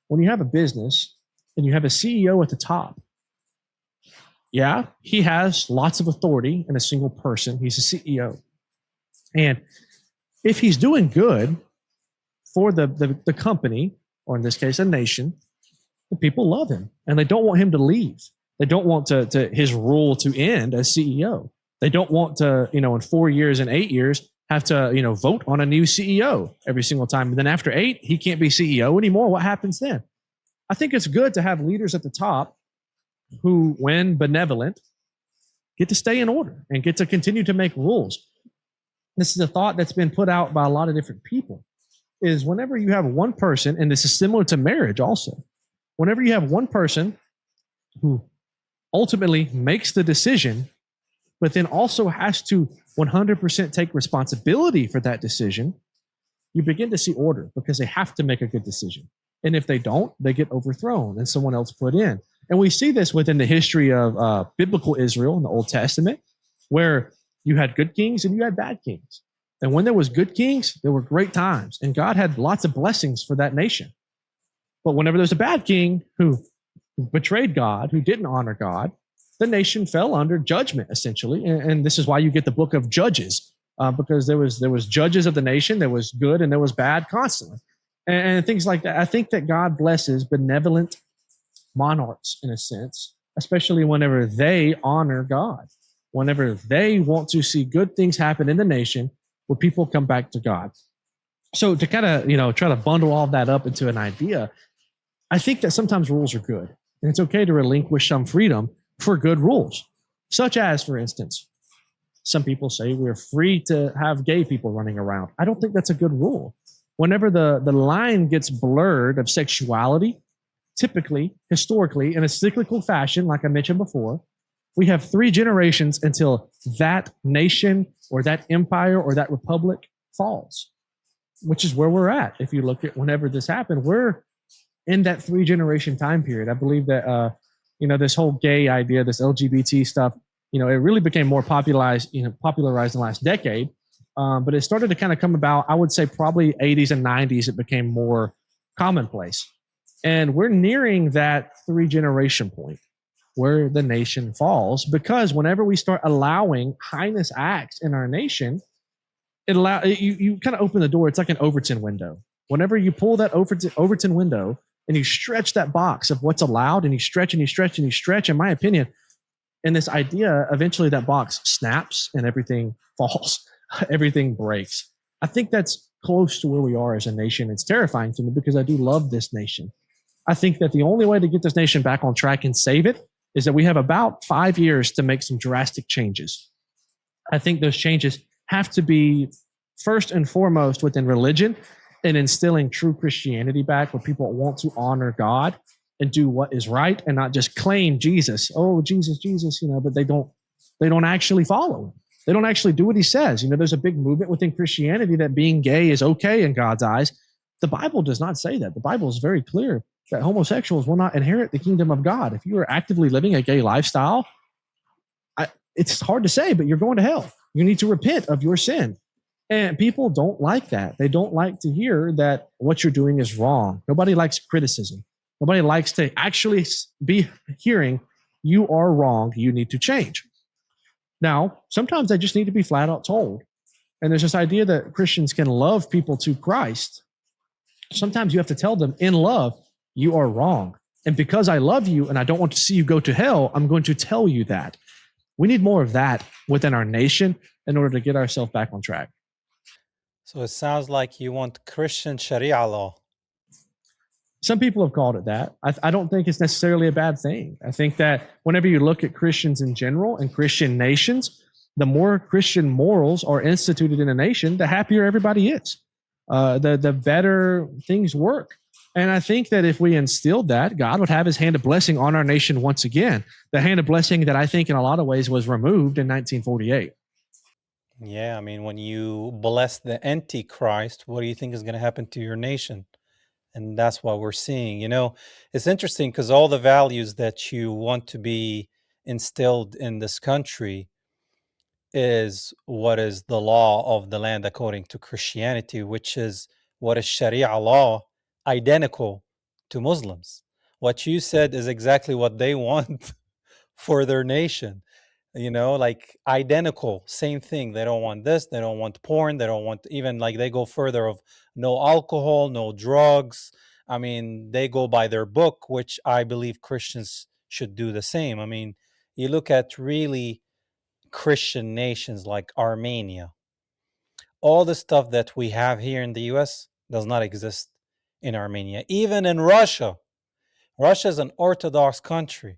When you have a business and you have a CEO at the top, yeah, he has lots of authority in a single person. He's a CEO. And if he's doing good for the company, or in this case, a nation, the people love him and they don't want him to leave. They don't want to his rule to end as CEO. They don't want to, in 4 years and 8 years, have to, vote on a new CEO every single time. And then after 8, he can't be CEO anymore. What happens then? I think it's good to have leaders at the top who, when benevolent, get to stay in order and get to continue to make rules. This is a thought that's been put out by a lot of different people, is whenever you have one person, and this is similar to marriage also, whenever you have one person who ultimately makes the decision, but then also has to 100% take responsibility for that decision, you begin to see order because they have to make a good decision. And if they don't, they get overthrown and someone else put in. And we see this within the history of biblical Israel in the Old Testament, where you had good kings and you had bad kings. And when there was good kings, there were great times. And God had lots of blessings for that nation. But whenever there's a bad king who betrayed God, who didn't honor God, the nation fell under judgment, essentially. And this is why you get the book of Judges, because there was judges of the nation, there was good and there was bad constantly. And things like that. I think that God blesses benevolent monarchs in a sense, especially whenever they honor God, whenever they want to see good things happen in the nation where people come back to God. So to kind of, try to bundle all that up into an idea, I think that sometimes rules are good and it's okay to relinquish some freedom for good rules, such as, for instance, some people say we're free to have gay people running around. I don't think that's a good rule. Whenever the line gets blurred of sexuality, typically, historically, in a cyclical fashion, like I mentioned before, we have 3 generations until that nation or that empire or that republic falls, which is where we're at. If you look at whenever this happened, we're in that 3-generation time period. I believe that, this whole gay idea, this LGBT stuff, it really became more popularized in the last decade. But it started to kind of come about, I would say probably 80s and 90s, it became more commonplace. And we're nearing that 3-generation point where the nation falls, because whenever we start allowing heinous acts in our nation, you kind of open the door. It's like an Overton window. Whenever you pull that Overton window and you stretch that box of what's allowed, and you stretch and you stretch and you stretch, in my opinion, and this idea, eventually that box snaps and everything falls, everything breaks. I think that's close to where we are as a nation. It's terrifying to me because I do love this nation. I think that the only way to get this nation back on track and save it is that we have about 5 years to make some drastic changes. I think those changes have to be first and foremost within religion and instilling true Christianity back, where people want to honor God and do what is right and not just claim Jesus. Oh, Jesus, Jesus, but they don't actually follow him. They don't actually do what he says. There's a big movement within Christianity that being gay is okay in God's eyes. The Bible does not say that. The Bible is very clear that homosexuals will not inherit the kingdom of God. If you are actively living a gay lifestyle, it's hard to say, but you're going to hell. You need to repent of your sin. And people don't like that. They don't like to hear that what you're doing is wrong. Nobody likes criticism. Nobody likes to actually be hearing, you are wrong, you need to change. Now, sometimes they just need to be flat out told. And there's this idea that Christians can love people to Christ. Sometimes you have to tell them in love, you are wrong. And because I love you and I don't want to see you go to hell, I'm going to tell you that. We need more of that within our nation in order to get ourselves back on track. So it sounds like you want Christian Sharia law. Some people have called it that. I don't think it's necessarily a bad thing. I think that whenever you look at Christians in general and Christian nations, the more Christian morals are instituted in a nation, the happier everybody is. The better things work. And I think that if we instilled that, God would have his hand of blessing on our nation once again. The hand of blessing that I think in a lot of ways was removed in 1948. Yeah, I mean, when you bless the Antichrist, what do you think is going to happen to your nation? And that's what we're seeing. It's interesting because all the values that you want to be instilled in this country is what is the law of the land according to Christianity, which is what is Sharia law, identical to Muslims. What you said is exactly what they want for their nation. Like identical, same thing. They don't want this, they don't want porn, they don't want, even like they go further of no alcohol, no drugs. I mean, they go by their book, which I believe Christians should do the same. I mean, you look at really Christian nations like Armenia, all the stuff that we have here in the US does not exist in Armenia. Even in Russia, Russia is an Orthodox country.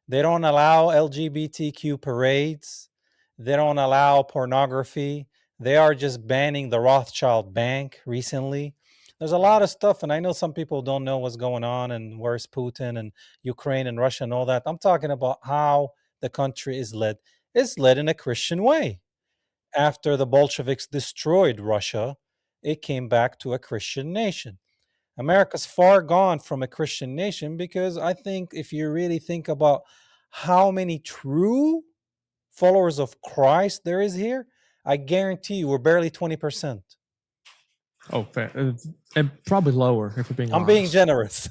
They don't allow LGBTQ parades. They don't allow pornography. They are just banning the Rothschild Bank recently. There's a lot of stuff, and I know some people don't know what's going on and where's Putin and Ukraine and Russia and all that. I'm talking about how the country is led. It's led in a Christian way. After the Bolsheviks destroyed Russia, it came back to a Christian nation. America's far gone from a Christian nation because I think if you really think about how many true followers of Christ there is here, I guarantee you we're barely 20%. Oh, fair. And probably lower if we're being I'm honest. being generous.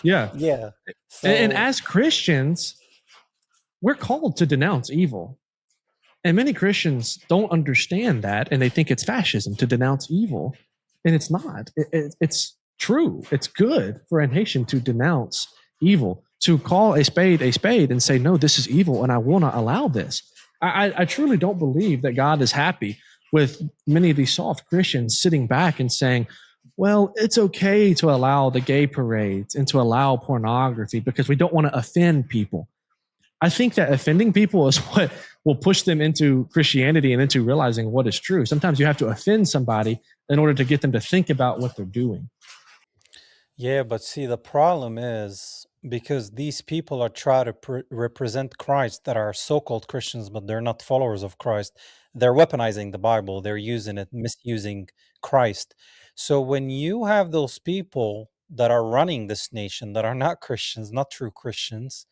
Yeah. Yeah. And as Christians, we're called to denounce evil. And many Christians don't understand that, and they think it's fascism to denounce evil. And it's not. It's true. It's good for a nation to denounce evil, to call a spade and say, no, this is evil, and I will not allow this. I truly don't believe that God is happy with many of these soft Christians sitting back and saying, well, it's okay to allow the gay parades and to allow pornography because we don't want to offend people. I think that offending people is what will push them into Christianity and into realizing what is true. Sometimes you have to offend somebody in order to get them to think about what they're doing. Yeah, but see, the problem is because these people are trying to represent Christ that are so-called Christians, but they're not followers of Christ. They're weaponizing the Bible. They're using it, misusing Christ. So when you have those people that are running this nation that are not Christians, not true Christians,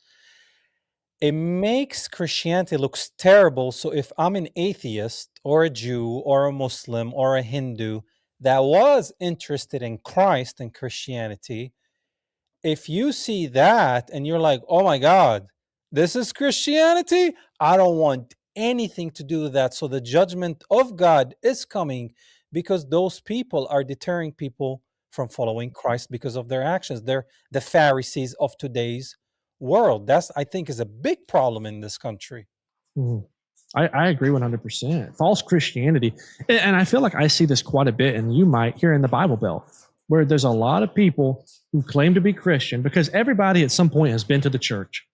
it makes Christianity looks terrible. So if I'm an atheist or a Jew or a Muslim or a Hindu that was interested in Christ and Christianity, if you see that and you're like, oh my God, this is Christianity, I don't want anything to do with that. So the judgment of God is coming because those people are deterring people from following Christ because of their actions. They're the Pharisees of today's world. That's, I think, is a big problem in this country. Mhm. I agree 100%. False Christianity. And I feel like I see this quite a bit, and you might here in the Bible Belt, where there's a lot of people who claim to be Christian because everybody at some point has been to the church.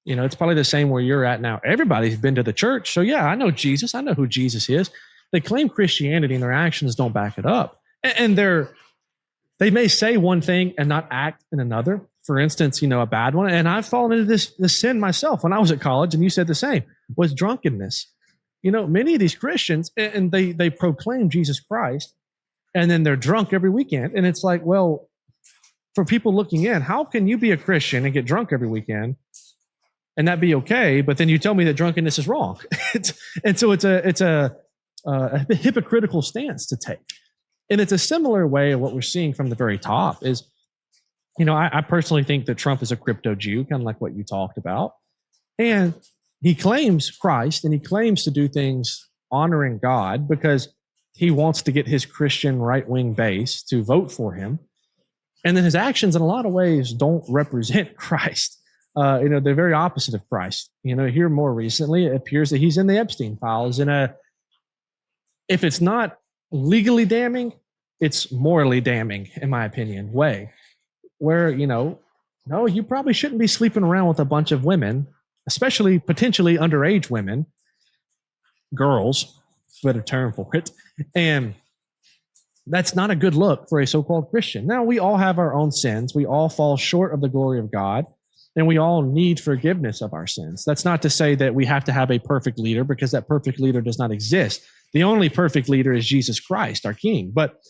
You know, it's probably the same where you're at now. Everybody's been to the church. So, yeah, I know Jesus. I know who Jesus is. They claim Christianity and their actions don't back it up. And they may say one thing and not act in another. For instance, you know, a bad one. And I've fallen into this sin myself when I was at college, and you said the same, was drunkenness. You know, many of these Christians, and they proclaim Jesus Christ, and then they're drunk every weekend. And it's like, well, for people looking in, how can you be a Christian and get drunk every weekend and that be okay? But then you tell me that drunkenness is wrong. And so it's a hypocritical stance to take. And it's a similar way of what we're seeing from the very top is, you know, I personally think that Trump is a crypto Jew, kind of like what you talked about. And he claims Christ and he claims to do things honoring God because he wants to get his Christian right-wing base to vote for him. And then his actions in a lot of ways don't represent Christ. You know, they're very opposite of Christ. You know, here more recently, it appears that he's in the Epstein files in a, if it's not legally damning, it's morally damning, in my opinion, way where, you know, no, you probably shouldn't be sleeping around with a bunch of women, especially potentially underage women, girls, better term for it. And that's not a good look for a so-called Christian. Now, we all have our own sins. We all fall short of the glory of God, and we all need forgiveness of our sins. That's not to say that we have to have a perfect leader, because that perfect leader does not exist. The only perfect leader is Jesus Christ, our King. But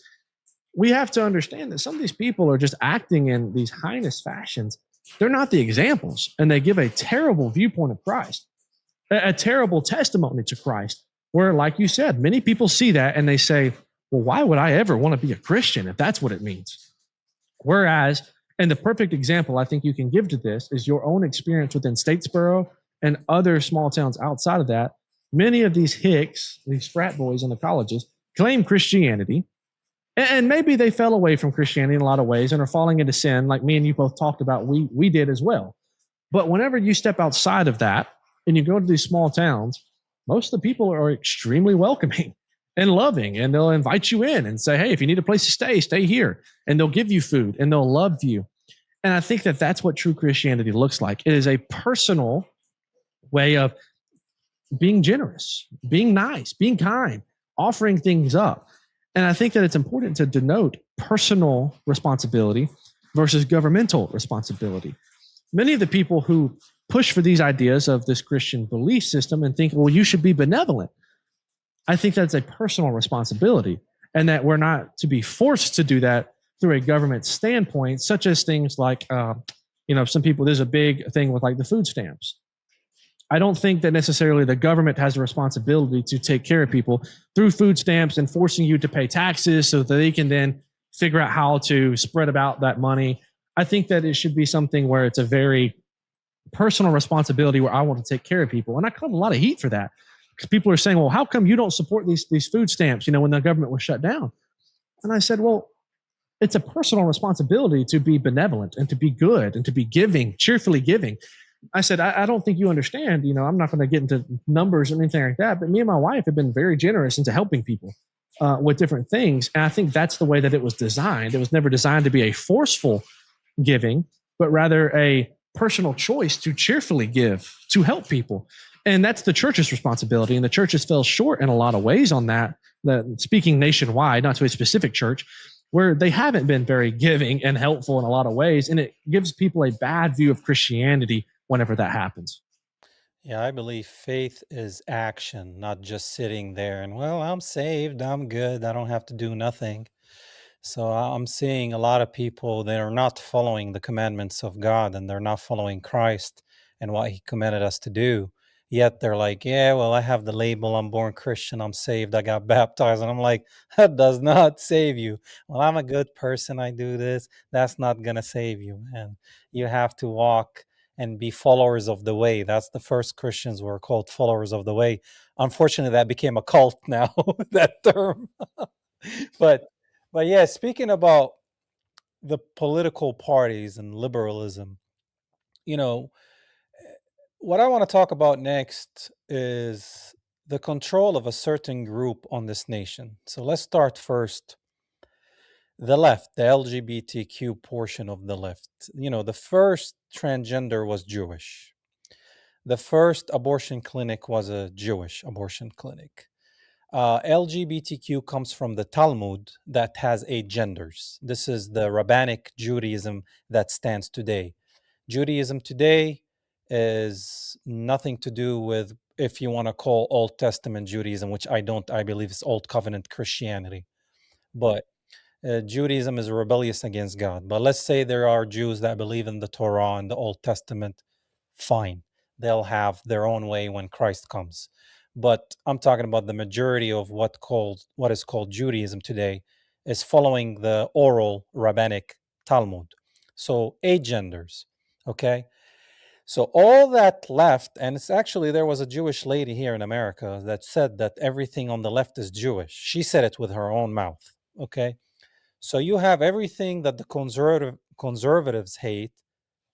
we have to understand that some of these people are just acting in these heinous fashions. They're not the examples, and they give a terrible viewpoint of Christ, a terrible testimony to Christ, where, like you said, many people see that and they say, well, why would I ever want to be a Christian if that's what it means? Whereas, and the perfect example I think you can give to this is your own experience within Statesboro and other small towns outside of that. Many of these hicks, these frat boys in the colleges, claim Christianity, and maybe they fell away from Christianity in a lot of ways and are falling into sin, like me and you both talked about. We did as well. But whenever you step outside of that and you go to these small towns, most of the people are extremely welcoming and loving, and they'll invite you in and say, hey, if you need a place to stay here. And they'll give you food and they'll love you. And I think that that's what true Christianity looks like. It is a personal way of being generous, being nice, being kind, offering things up. And I think that it's important to denote personal responsibility versus governmental responsibility. Many of the people who push for these ideas of this Christian belief system and think, well, you should be benevolent, I think that's a personal responsibility, and that we're not to be forced to do that through a government standpoint, such as things like, some people, there's a big thing with like the food stamps. I don't think that necessarily the government has a responsibility to take care of people through food stamps and forcing you to pay taxes so that they can then figure out how to spread about that money. I think that it should be something where it's a very personal responsibility where I want to take care of people. And I caught a lot of heat for that, because people are saying, well, how come you don't support these food stamps, when the government was shut down? And I said, well, it's a personal responsibility to be benevolent and to be good and to be giving, cheerfully giving. I said, I don't think you understand. I'm not going to get into numbers or anything like that, but me and my wife have been very generous into helping people with different things. And I think that's the way that it was designed. It was never designed to be a forceful giving, but rather a personal choice to cheerfully give, to help people. And that's the church's responsibility. And the church has fell short in a lot of ways on that, speaking nationwide, not to a specific church, where they haven't been very giving and helpful in a lot of ways. And it gives people a bad view of Christianity whenever that happens. Yeah, I believe faith is action, not just sitting there and, well, I'm saved, I'm good, I don't have to do nothing. So I'm seeing a lot of people that are not following the commandments of God, and they're not following Christ and what he commanded us to do. Yet they're like, yeah, well, I have the label, I'm born Christian, I'm saved, I got baptized. And I'm like, that does not save you. Well, I'm a good person, I do this. That's not going to save you, man. You have to walk and be followers of the way. That's the first Christians were called followers of the way. Unfortunately, that became a cult now, that term. but but yeah, speaking about the political parties and liberalism, you know, what I want to talk about next is the control of a certain group on this nation. So let's start first. The left, the LGBTQ portion of the left. The first transgender was Jewish. The first abortion clinic was a Jewish abortion clinic. LGBTQ comes from the Talmud that has 8 genders. This is the rabbinic Judaism that stands today. Judaism today is nothing to do with, if you want to call Old Testament Judaism, which I don't, I believe it's Old Covenant Christianity. But Judaism is rebellious against God. But let's say there are Jews that believe in the Torah and the Old Testament. Fine. They'll have their own way when Christ comes. But I'm talking about the majority of what is called Judaism today is following the oral rabbinic Talmud. So 8 genders. Okay. So all that left, and it's actually, there was a Jewish lady here in America that said that everything on the left is Jewish. She said it with her own mouth. Okay. So you have everything that the conservatives hate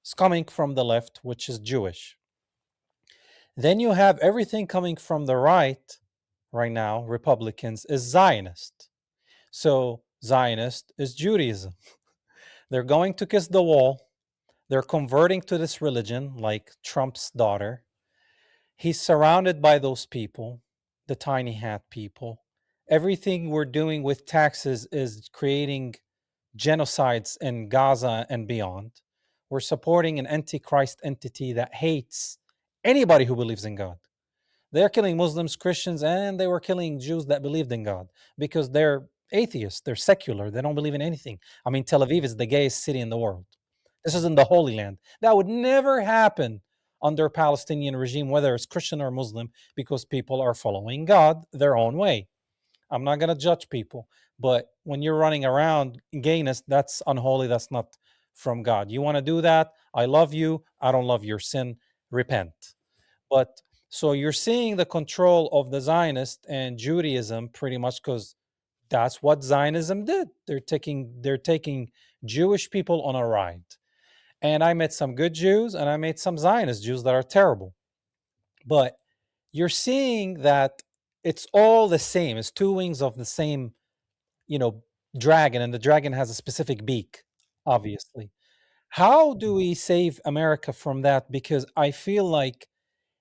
is coming from the left, which is Jewish. Then you have everything coming from the right now, Republicans, is Zionist. So Zionist is Judaism. They're going to kiss the wall. They're converting to this religion, like Trump's daughter. He's surrounded by those people, the tiny hat people. Everything we're doing with taxes is creating genocides in Gaza and beyond. We're supporting an antichrist entity that hates anybody who believes in God. They're killing Muslims, Christians, and they were killing Jews that believed in God because they're atheists, they're secular, they don't believe in anything. I mean, Tel Aviv is the gayest city in the world. This is in the Holy Land. That would never happen under a Palestinian regime, whether it's Christian or Muslim, because people are following God their own way. I'm not going to judge people, but when you're running around gayness, that's unholy. That's not from God. You want to do that? I love you. I don't love your sin. Repent. But so you're seeing the control of the Zionist and Judaism pretty much because that's what Zionism did. They're taking Jewish people on a ride. And I met some good Jews and I met some Zionist Jews that are terrible. But you're seeing that it's all the same. It's 2 wings of the same, dragon, and the dragon has a specific beak, obviously. How do we save America from that? Because I feel like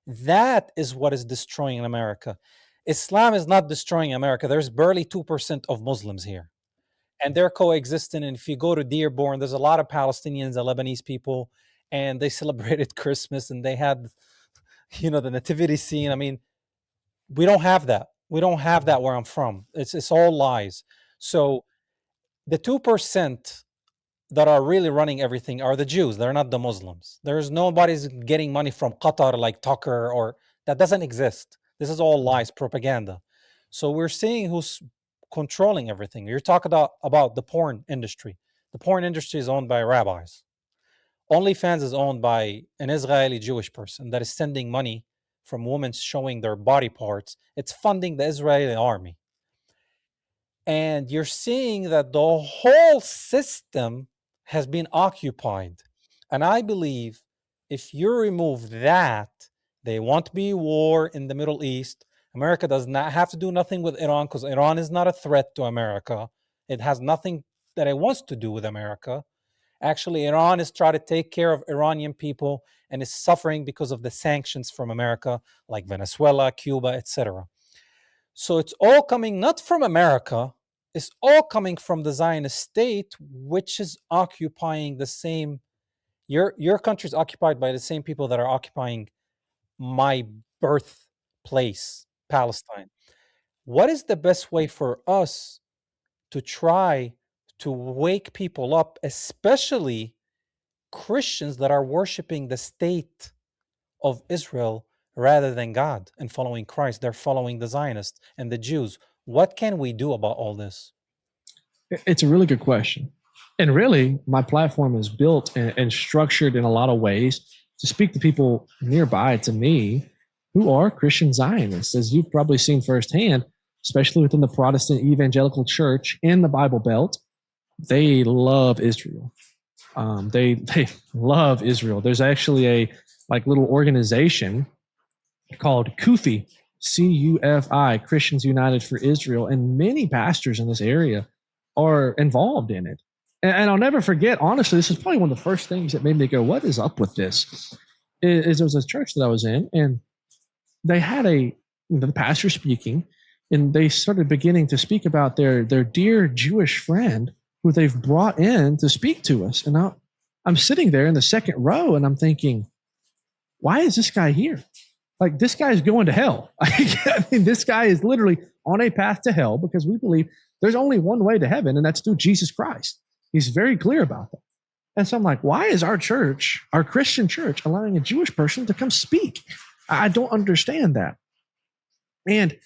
that is what is destroying America. Islam is not destroying America. There's barely 2% of Muslims here, and they're coexisting. And if you go to Dearborn, there's a lot of Palestinians and Lebanese people, and they celebrated Christmas and they had, the nativity scene. I mean, we don't have that. We don't have that where I'm from. It's all lies. So the 2% that are really running everything are the Jews. They're not the Muslims. There's nobody's getting money from Qatar like Tucker, or that doesn't exist. This is all lies, propaganda. So we're seeing who's controlling everything. You're talking about the porn industry. The porn industry is owned by rabbis. OnlyFans is owned by an Israeli Jewish person that is sending money from women showing their body parts. It's funding the Israeli army. And you're seeing that the whole system has been occupied. And I believe if you remove that, there won't be war in the Middle East. America does not have to do nothing with Iran because Iran is not a threat to America. It has nothing that it wants to do with America. Actually, Iran is trying to take care of Iranian people and is suffering because of the sanctions from America, like Venezuela, Cuba, etc. So it's all coming not from America, it's all coming from the Zionist state, which is occupying the same. Your country is occupied by the same people that are occupying my birthplace, Palestine. What is the best way for us to try to wake people up, especially Christians that are worshiping the state of Israel rather than God and following Christ? They're following the Zionists and the Jews. What can we do about all this? It's a really good question. And really, my platform is built and structured in a lot of ways to speak to people nearby to me who are Christian Zionists, as you've probably seen firsthand, especially within the Protestant evangelical church in the Bible Belt. They love Israel. They love Israel. There's actually a little organization called CUFI, CUFI, Christians United for Israel, and many pastors in this area are involved in it. And I'll never forget, honestly, this is probably one of the first things that made me go, what is up with this? Is there was a church that I was in, and they had the pastor speaking, and they started beginning to speak about their dear Jewish friend who they've brought in to speak to us. And I'm sitting there in the second row, and I'm thinking, why is this guy here? Like, this guy is going to hell. I mean, this guy is literally on a path to hell because we believe there's only one way to heaven, and that's through Jesus Christ. He's very clear about that. And so I'm like, why is our church, our Christian church, allowing a Jewish person to come speak? I don't understand that. And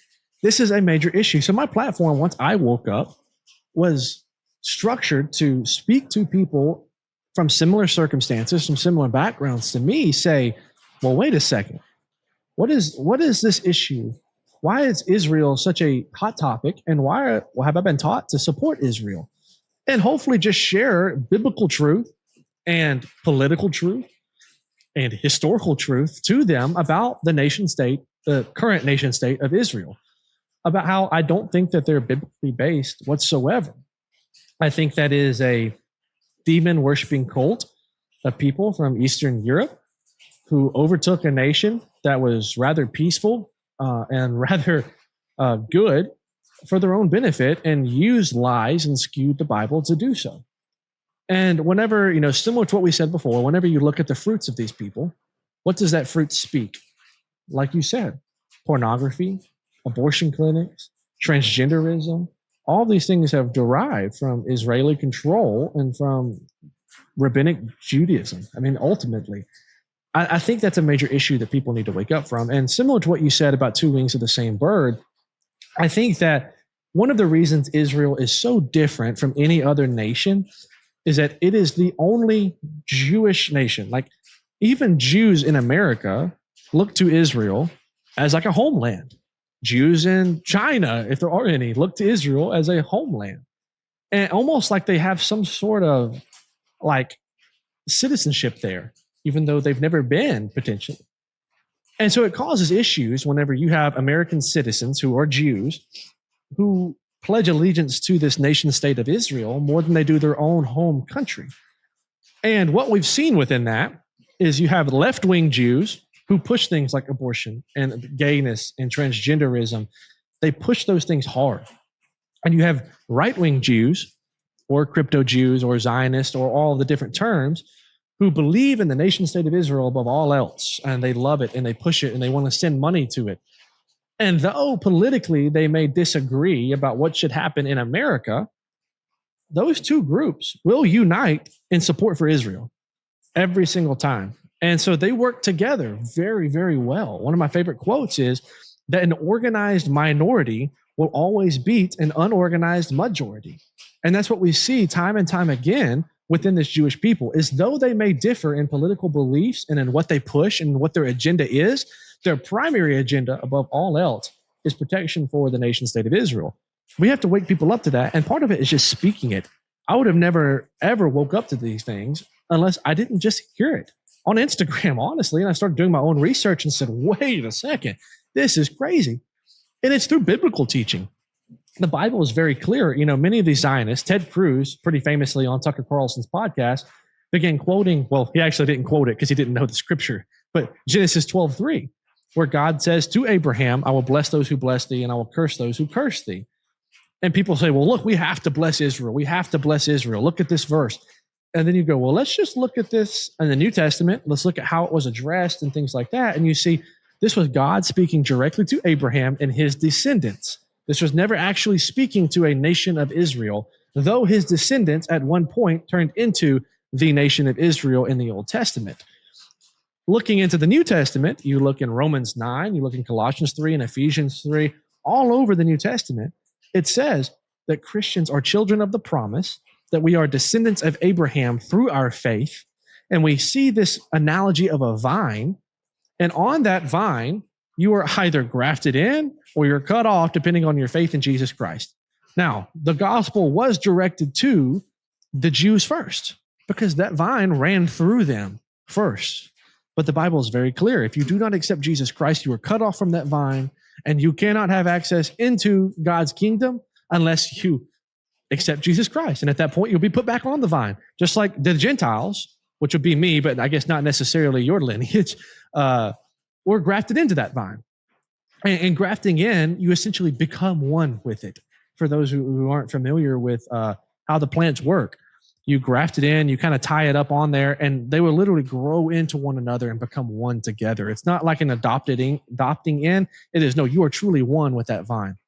this is a major issue. So my platform, once I woke up, was structured to speak to people from similar circumstances, from similar backgrounds to me, say, well, wait a second. What is this issue? Why is Israel such a hot topic? And why have I been taught to support Israel? And hopefully just share biblical truth and political truth and historical truth to them about the nation state, the current nation state of Israel, about how I don't think that they're biblically based whatsoever. I think that is a demon worshiping cult of people from Eastern Europe who overtook a nation that was rather peaceful and rather good for their own benefit and used lies and skewed the Bible to do so. And whenever, similar to what we said before, whenever you look at the fruits of these people, what does that fruit speak? Like you said, pornography, abortion clinics, transgenderism, all these things have derived from Israeli control and from rabbinic Judaism. I mean, ultimately, I think that's a major issue that people need to wake up from. And similar to what you said about two wings of the same bird, I think that one of the reasons Israel is so different from any other nation is that it is the only Jewish nation. Like, even Jews in America look to Israel as like a homeland. Jews in China, if there are any, look to Israel as a homeland. And almost like they have some sort of like citizenship there, even though they've never been potentially. And so it causes issues whenever you have American citizens who are Jews who pledge allegiance to this nation state of Israel more than they do their own home country. And what we've seen within that is you have left-wing Jews who push things like abortion and gayness and transgenderism. They push those things hard. And you have right-wing Jews or crypto Jews or Zionists or all the different terms who believe in the nation state of Israel above all else, and they love it and they push it and they want to send money to it. And though politically they may disagree about what should happen in America, those two groups will unite in support for Israel every single time. And so they work together very, very well. One of my favorite quotes is that an organized minority will always beat an unorganized majority. And that's what we see time and time again within this Jewish people, is though they may differ in political beliefs and in what they push and what their agenda is, their primary agenda above all else is protection for the nation state of Israel. We have to wake people up to that. And part of it is just speaking it. I would have never, ever woke up to these things unless I didn't just hear it on Instagram, honestly. And I started doing my own research and said, wait a second, this is crazy. And it's through biblical teaching. The Bible is very clear. Many of these Zionists, Ted Cruz, pretty famously on Tucker Carlson's podcast, began quoting, well, he actually didn't quote it because he didn't know the scripture, but Genesis 12:3, where God says to Abraham, I will bless those who bless thee and I will curse those who curse thee. And people say, well, look, we have to bless Israel. We have to bless Israel. Look at this verse. And then you go, well, let's just look at this in the New Testament. Let's look at how it was addressed and things like that. And you see, this was God speaking directly to Abraham and his descendants. This was never actually speaking to a nation of Israel, though his descendants at one point turned into the nation of Israel in the Old Testament. Looking into the New Testament, you look in Romans 9, you look in Colossians 3 and Ephesians 3, all over the New Testament, it says that Christians are children of the promise, that we are descendants of Abraham through our faith, And we see this analogy of a vine. And on that vine, you are either grafted in or you're cut off, depending on your faith in Jesus Christ. Now, the gospel was directed to the Jews first because that vine ran through them first. But the Bible is very clear. If you do not accept Jesus Christ, you are cut off from that vine, and you cannot have access into God's kingdom unless you accept Jesus Christ. And at that point, you'll be put back on the vine, just like the Gentiles, which would be me, but I guess not necessarily your lineage, were grafted into that vine. And grafting in, you essentially become one with it. For those who aren't familiar with how the plants work, you graft it in, you kind of tie it up on there, and they will literally grow into one another and become one together. It's not like an adopting in. It is, no, you are truly one with that vine.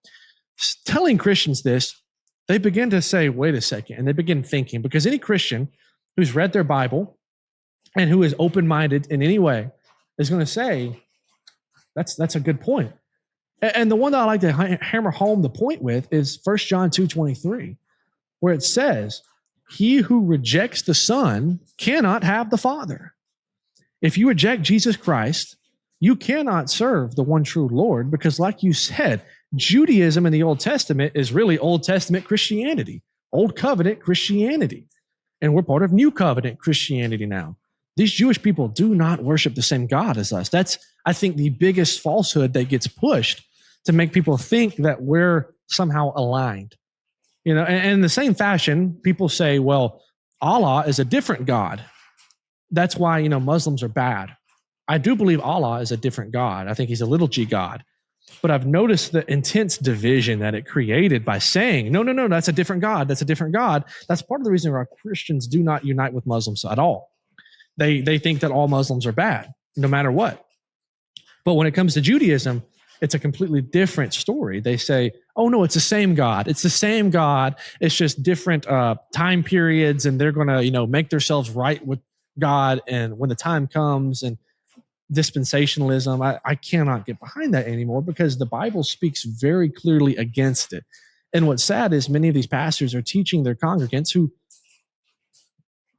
Telling Christians this, they begin to say, wait a second, and they begin thinking, because any Christian who's read their Bible and who is open-minded in any way is going to say, that's a good point. And the one that I like to hammer home the point with is 1 John 2:23, where it says, he who rejects the Son cannot have the Father. If you reject Jesus Christ, you cannot serve the one true Lord, because like you said, Judaism in the Old Testament is really Old Testament Christianity, Old Covenant Christianity. And we're part of New Covenant Christianity now. These Jewish people do not worship the same God as us. That's, I think, the biggest falsehood that gets pushed to make people think that we're somehow aligned. You know, and in the same fashion, people say, well, Allah is a different God. That's why, Muslims are bad. I do believe Allah is a different God. I think he's a little g God. But I've noticed the intense division that it created by saying, no, that's a different God. That's a different God. That's part of the reason why Christians do not unite with Muslims at all. They think that all Muslims are bad, no matter what. But when it comes to Judaism, it's a completely different story. They say, oh, no, it's the same God. It's the same God. It's just different time periods, and they're going to, make themselves right with God. And when the time comes, and dispensationalism, I cannot get behind that anymore, because the Bible speaks very clearly against it. And what's sad is many of these pastors are teaching their congregants, who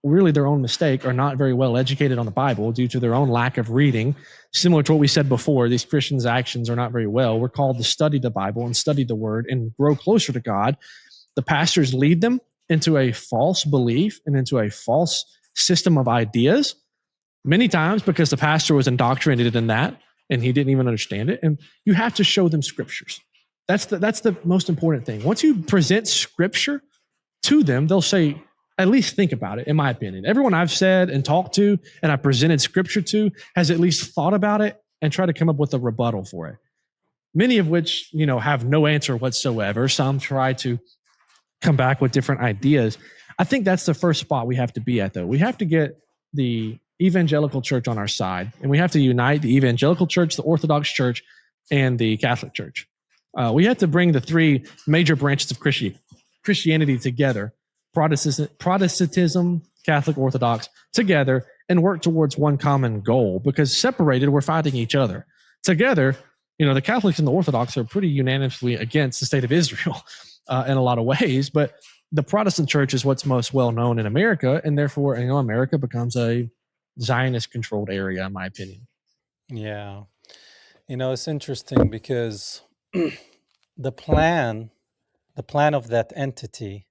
really their own mistake, are not very well educated on the Bible due to their own lack of reading. Similar to what we said before, these Christians' actions are not very well. We're called to study the Bible and study the Word and grow closer to God. The pastors lead them into a false belief and into a false system of ideas, many times because the pastor was indoctrinated in that and he didn't even understand it. And you have to show them scriptures. That's the most important thing. Once you present scripture to them, they'll say, at least think about it, in my opinion. Everyone I've said and talked to and I presented scripture to has at least thought about it and tried to come up with a rebuttal for it. Many of which, have no answer whatsoever. Some try to come back with different ideas. I think that's the first spot we have to be at, though. We have to get the evangelical church on our side, and we have to unite the evangelical church, the Orthodox Church, and the Catholic Church. We have to bring the three major branches of Christianity together: Protestantism, Catholic, Orthodox, together, and work towards one common goal. Because separated, we're fighting each other. Together, the Catholics and the Orthodox are pretty unanimously against the state of Israel in a lot of ways, but the Protestant church is what's most well known in America, and therefore, America becomes a Zionist-controlled area, in my opinion. Yeah. It's interesting because the plan of that entity,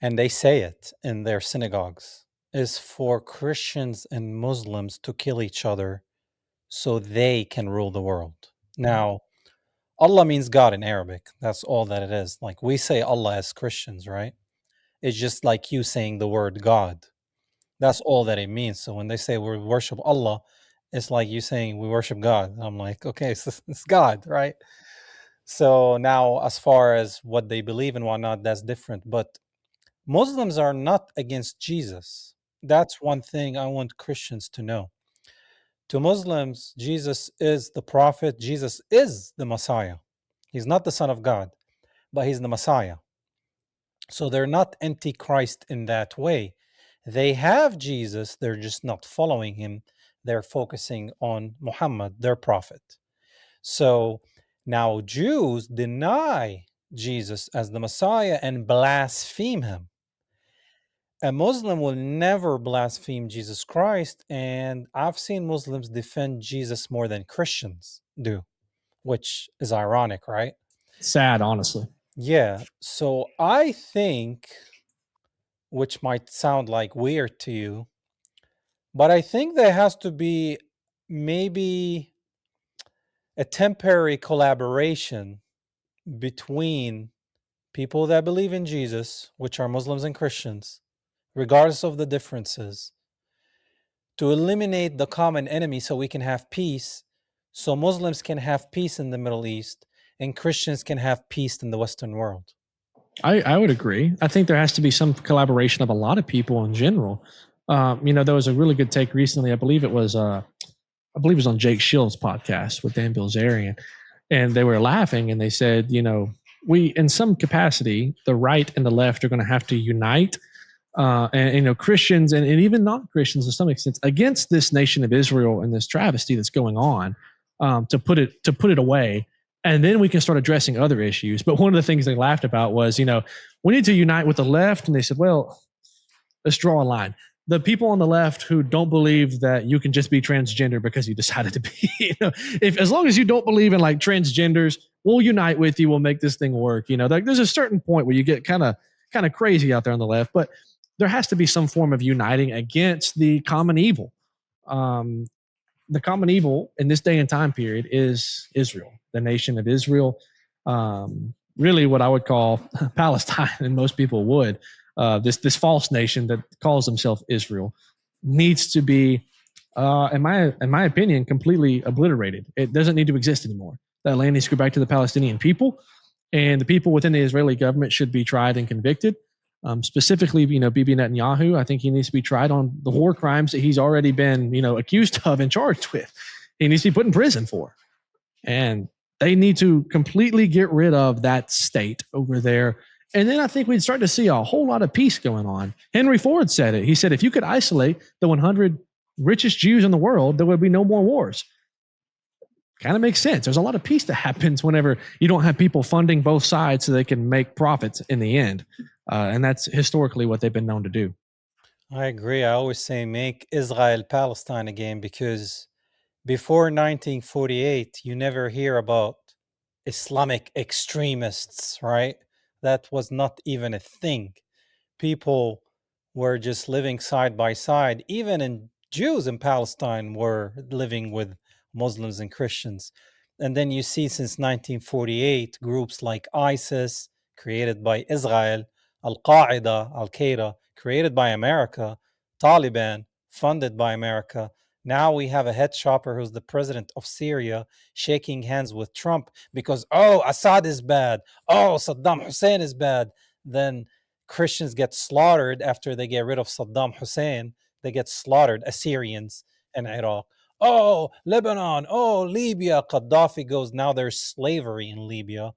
and they say it in their synagogues, is for Christians and Muslims to kill each other so they can rule the world. Now, Allah means God in Arabic. That's all that it is. Like we say Allah as Christians, right? It's just like you saying the word God. That's all that it means. So when they say we worship Allah, it's like you saying we worship God. I'm like, okay, it's God, right? So now, as far as what they believe and whatnot, that's different. But Muslims are not against Jesus. That's one thing I want Christians to know. To Muslims, Jesus is the prophet. Jesus is the Messiah. He's not the Son of God, but he's the Messiah. So they're not anti-Christ in that way. They have Jesus, they're just not following him. They're focusing on Muhammad, their prophet. So now Jews deny Jesus as the Messiah and blaspheme him. A Muslim will never blaspheme Jesus Christ, and I've seen Muslims defend Jesus more than Christians do, which is ironic, right? Sad, honestly. Yeah. So I think, which might sound like weird to you, but I think there has to be maybe a temporary collaboration between people that believe in Jesus, which are Muslims and Christians, regardless of the differences, to eliminate the common enemy so we can have peace, so Muslims can have peace in the Middle East and Christians can have peace in the Western world. I would agree. I think there has to be some collaboration of a lot of people in general. There was a really good take recently. I believe it was on Jake Shill's podcast with Dan Bilzerian, and they were laughing and they said, we in some capacity, the right and the left are going to have to unite, and Christians and even non-Christians to some extent against this nation of Israel and this travesty that's going on, to put it away. And then we can start addressing other issues. But one of the things they laughed about was, we need to unite with the left. And they said, well, let's draw a line. The people on the left who don't believe that you can just be transgender because you decided to be, as long as you don't believe in like transgenders, we'll unite with you. We'll make this thing work. There's a certain point where you get kind of crazy out there on the left, but there has to be some form of uniting against the common evil. The common evil in this day and time period is Israel, the nation of Israel. Really what I would call Palestine, and most people would. This false nation that calls themselves Israel needs to be, in my opinion, completely obliterated. It doesn't need to exist anymore. That land needs to go back to the Palestinian people, and the people within the Israeli government should be tried and convicted. Specifically, Bibi Netanyahu, I think he needs to be tried on the war crimes that he's already been, accused of and charged with. He needs to be put in prison for. And they need to completely get rid of that state over there. And then I think we'd start to see a whole lot of peace going on. Henry Ford said it. He said, if you could isolate the 100 richest Jews in the world, there would be no more wars. Kind of makes sense. There's a lot of peace that happens whenever you don't have people funding both sides so they can make profits in the end. And that's historically what they've been known to do. I agree. I always say make Israel Palestine again, because before 1948, you never hear about Islamic extremists, right? That was not even a thing. People were just living side by side. Even Jews in Palestine were living with Muslims and Christians. And then you see since 1948, groups like ISIS, created by Israel, Al-Qaeda, Al-Qaeda, created by America, Taliban, funded by America. Now we have a head shopper who's the president of Syria shaking hands with Trump because, Assad is bad. Saddam Hussein is bad. Then Christians get slaughtered after they get rid of Saddam Hussein. They get slaughtered, Assyrians in Iraq. Lebanon. Libya. Gaddafi goes. Now there's slavery in Libya.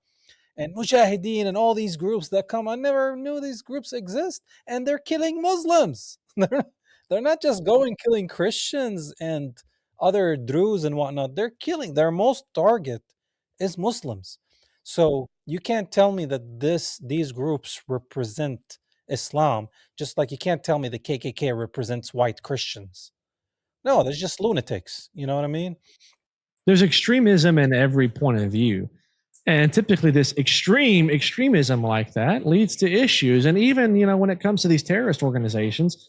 And Mujahideen and all these groups that come. I never knew these groups exist. And they're killing Muslims. They're not just killing Christians and other Druze and whatnot. They're killing. Their most target is Muslims. So you can't tell me that these groups represent Islam, just like you can't tell me the KKK represents white Christians. No, they're just lunatics. You know what I mean? There's extremism in every point of view. And typically this extremism like that leads to issues. And even, when it comes to these terrorist organizations,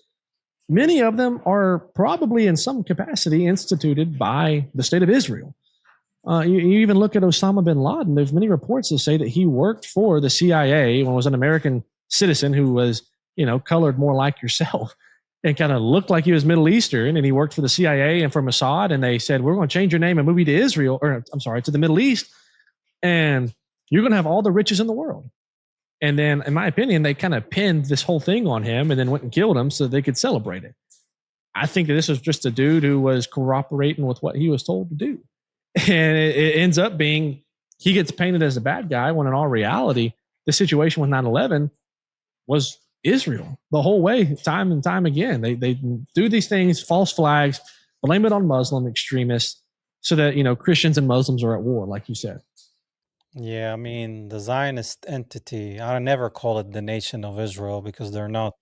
many of them are probably in some capacity instituted by the state of Israel. You even look at Osama bin Laden. There's many reports that say that he worked for the CIA when was an American citizen who was, colored more like yourself and kind of looked like he was Middle Eastern. And he worked for the CIA and for Mossad. And they said, we're going to change your name and move you to Israel, to the Middle East. And you're going to have all the riches in the world. And then, in my opinion, they kind of pinned this whole thing on him and then went and killed him so they could celebrate it. I think that this was just a dude who was cooperating with what he was told to do. And it ends up being he gets painted as a bad guy when in all reality, the situation with 9/11 was Israel the whole way, time and time again. They do these things, false flags, blame it on Muslim extremists so that, Christians and Muslims are at war, like you said. Yeah, I mean, the Zionist entity, I never call it the nation of Israel because they're not.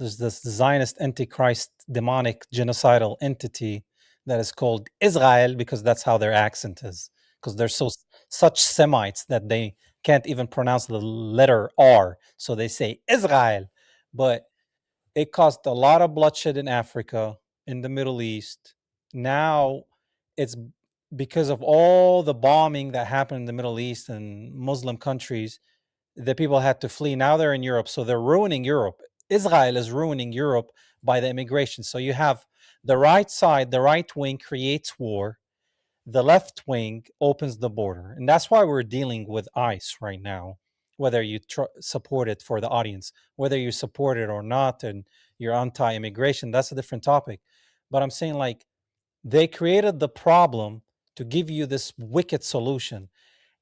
there's this Zionist antichrist demonic genocidal entity that is called Israel, because that's how their accent is, because they're such Semites that they can't even pronounce the letter R, so they say Israel. But it caused a lot of bloodshed in Africa, in the Middle East. Now it's because of all the bombing that happened in the Middle East and Muslim countries, the people had to flee. Now they're in Europe, so they're ruining Europe. Israel is ruining Europe by the immigration. So you have the right side, the right wing creates war, the left wing opens the border. And that's why we're dealing with ICE right now, whether you support it, for the audience, whether you support it or not, and you're anti-immigration, that's a different topic. But I'm saying, like, they created the problem to give you this wicked solution.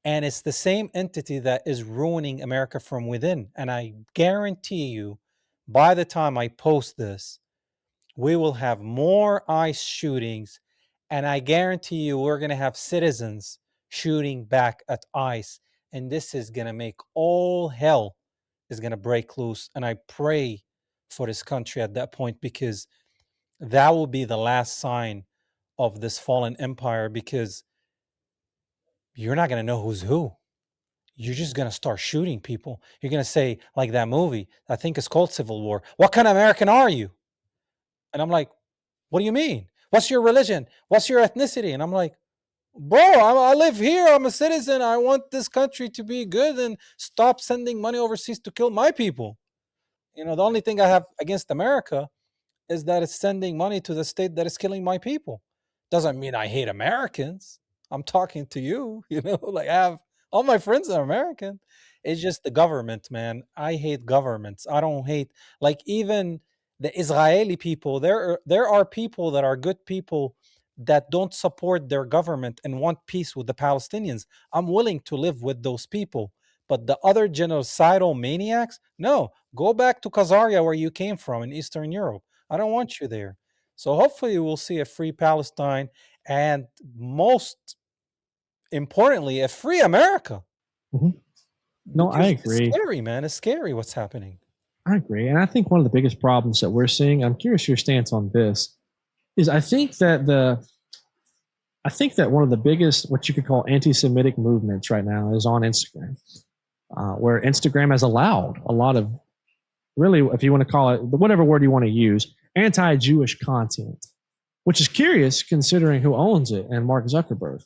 And it's the same entity that is ruining America from within. And I guarantee you, by the time I post this, we will have more ICE shootings. And I guarantee you, we're going to have citizens shooting back at ICE. And this is going to make all hell is going to break loose. And I pray for this country at that point, because that will be the last sign of this fallen empire, because you're not going to know who's who. You're just going to start shooting people. You're going to say, like that movie, I think it's called Civil War, what kind of American are you? And I'm like, what do you mean? What's your religion? What's your ethnicity? And I'm like, bro, I live here. I'm a citizen. I want this country to be good and stop sending money overseas to kill my people. The only thing I have against America is that it's sending money to the state that is killing my people. Doesn't mean I hate Americans. I'm talking to you, like I have all my friends are American. It's just the government, man. I hate governments. I don't hate, like, even the Israeli people. There are people that are good people that don't support their government and want peace with the Palestinians. I'm willing to live with those people. But the other genocidal maniacs, no, go back to Khazaria, where you came from in Eastern Europe. I don't want you there. So hopefully we'll see a free Palestine, and most importantly, a free America. Mm-hmm. No, Because I agree. It's scary, man. It's scary what's happening. I agree. And I think one of the biggest problems that we're seeing, I'm curious your stance on this, is I think that one of the biggest, what you could call anti-Semitic movements right now is on Instagram, where Instagram has allowed a lot of, really, if you want to call it, whatever word you want to use, anti-Jewish content, which is curious considering who owns it, and Mark Zuckerberg.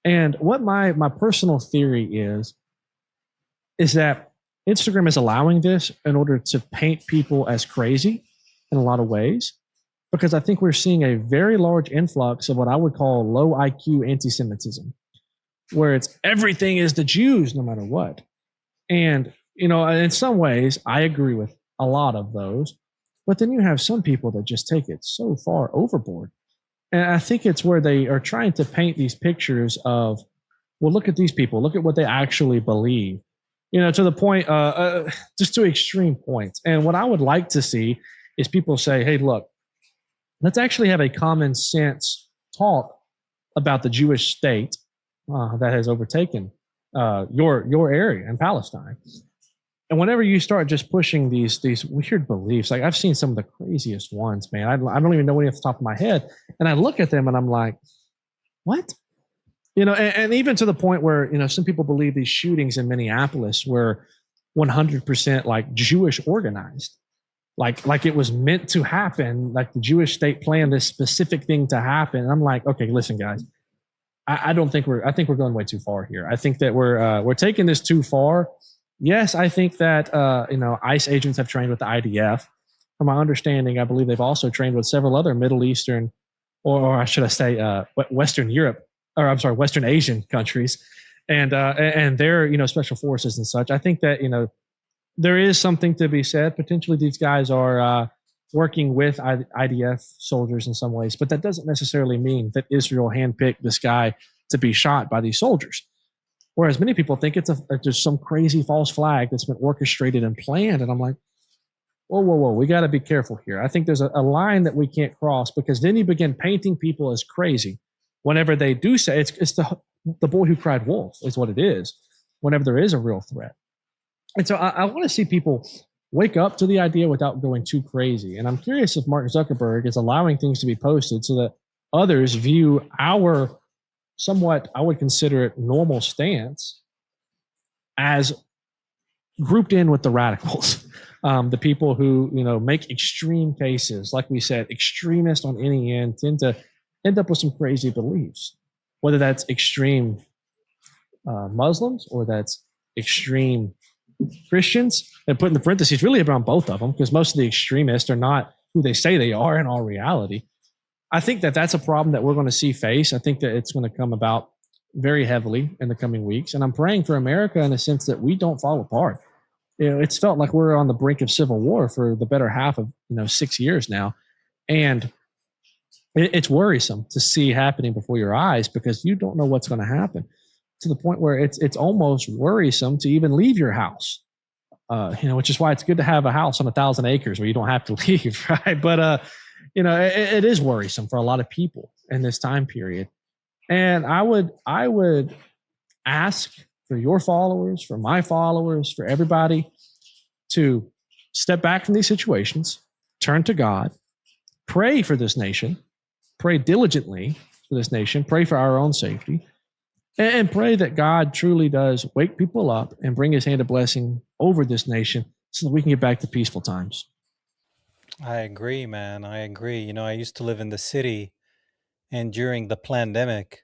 And what my personal theory is that Instagram is allowing this in order to paint people as crazy in a lot of ways, because I think we're seeing a very large influx of what I would call low IQ anti-Semitism, where it's everything is the Jews no matter what. And, in some ways, I agree with a lot of those, but then you have some people that just take it so far overboard. And I think it's where they are trying to paint these pictures of, well, look at these people, look at what they actually believe, to the point, just to extreme points. And what I would like to see is people say, hey, look, let's actually have a common sense talk about the Jewish state that has overtaken your area in Palestine. And whenever you start just pushing these weird beliefs, like I've seen some of the craziest ones, man. I don't even know any off the top of my head. And I look at them and I'm like, what? And even to the point where, some people believe these shootings in Minneapolis were 100% like Jewish organized. Like it was meant to happen. Like the Jewish state planned this specific thing to happen. And I'm like, okay, listen, guys, I think we're going way too far here. I think that we're taking this too far. Yes, I think that ICE agents have trained with the IDF. From my understanding, I believe they've also trained with several other Middle Eastern, or should I say, Western Europe, or I'm sorry, Western Asian countries, and their special forces and such. I think that there is something to be said. Potentially, these guys are working with IDF soldiers in some ways, but that doesn't necessarily mean that Israel handpicked this guy to be shot by these soldiers. Whereas many people think it's just some crazy false flag that's been orchestrated and planned. And I'm like, whoa, we got to be careful here. I think there's a line that we can't cross, because then you begin painting people as crazy whenever they do say it's the boy who cried wolf is what it is, whenever there is a real threat. And so I want to see people wake up to the idea without going too crazy. And I'm curious if Mark Zuckerberg is allowing things to be posted so that others view our somewhat, I would consider it, normal stance as grouped in with the radicals. The people who make extreme cases, like we said, extremists on any end tend to end up with some crazy beliefs, whether that's extreme Muslims or that's extreme Christians. And put in the parentheses really around both of them, because most of the extremists are not who they say they are in all reality. I think that that's a problem that we're going to see face. I think that it's going to come about very heavily in the coming weeks. And I'm praying for America in a sense that we don't fall apart. It's felt like we're on the brink of civil war for the better half of 6 years now, and it's worrisome to see happening before your eyes because you don't know what's going to happen, to the point where it's almost worrisome to even leave your house. Which is why it's good to have a house on 1,000 acres where you don't have to leave, right? But it is worrisome for a lot of people in this time period, and I would ask for your followers, for my followers, for everybody to step back from these situations, turn to God, pray for this nation, pray diligently for this nation, pray for our own safety, and pray that God truly does wake people up and bring his hand of blessing over this nation so that we can get back to peaceful times. I agree, man. I agree. I used to live in the city, and during the pandemic,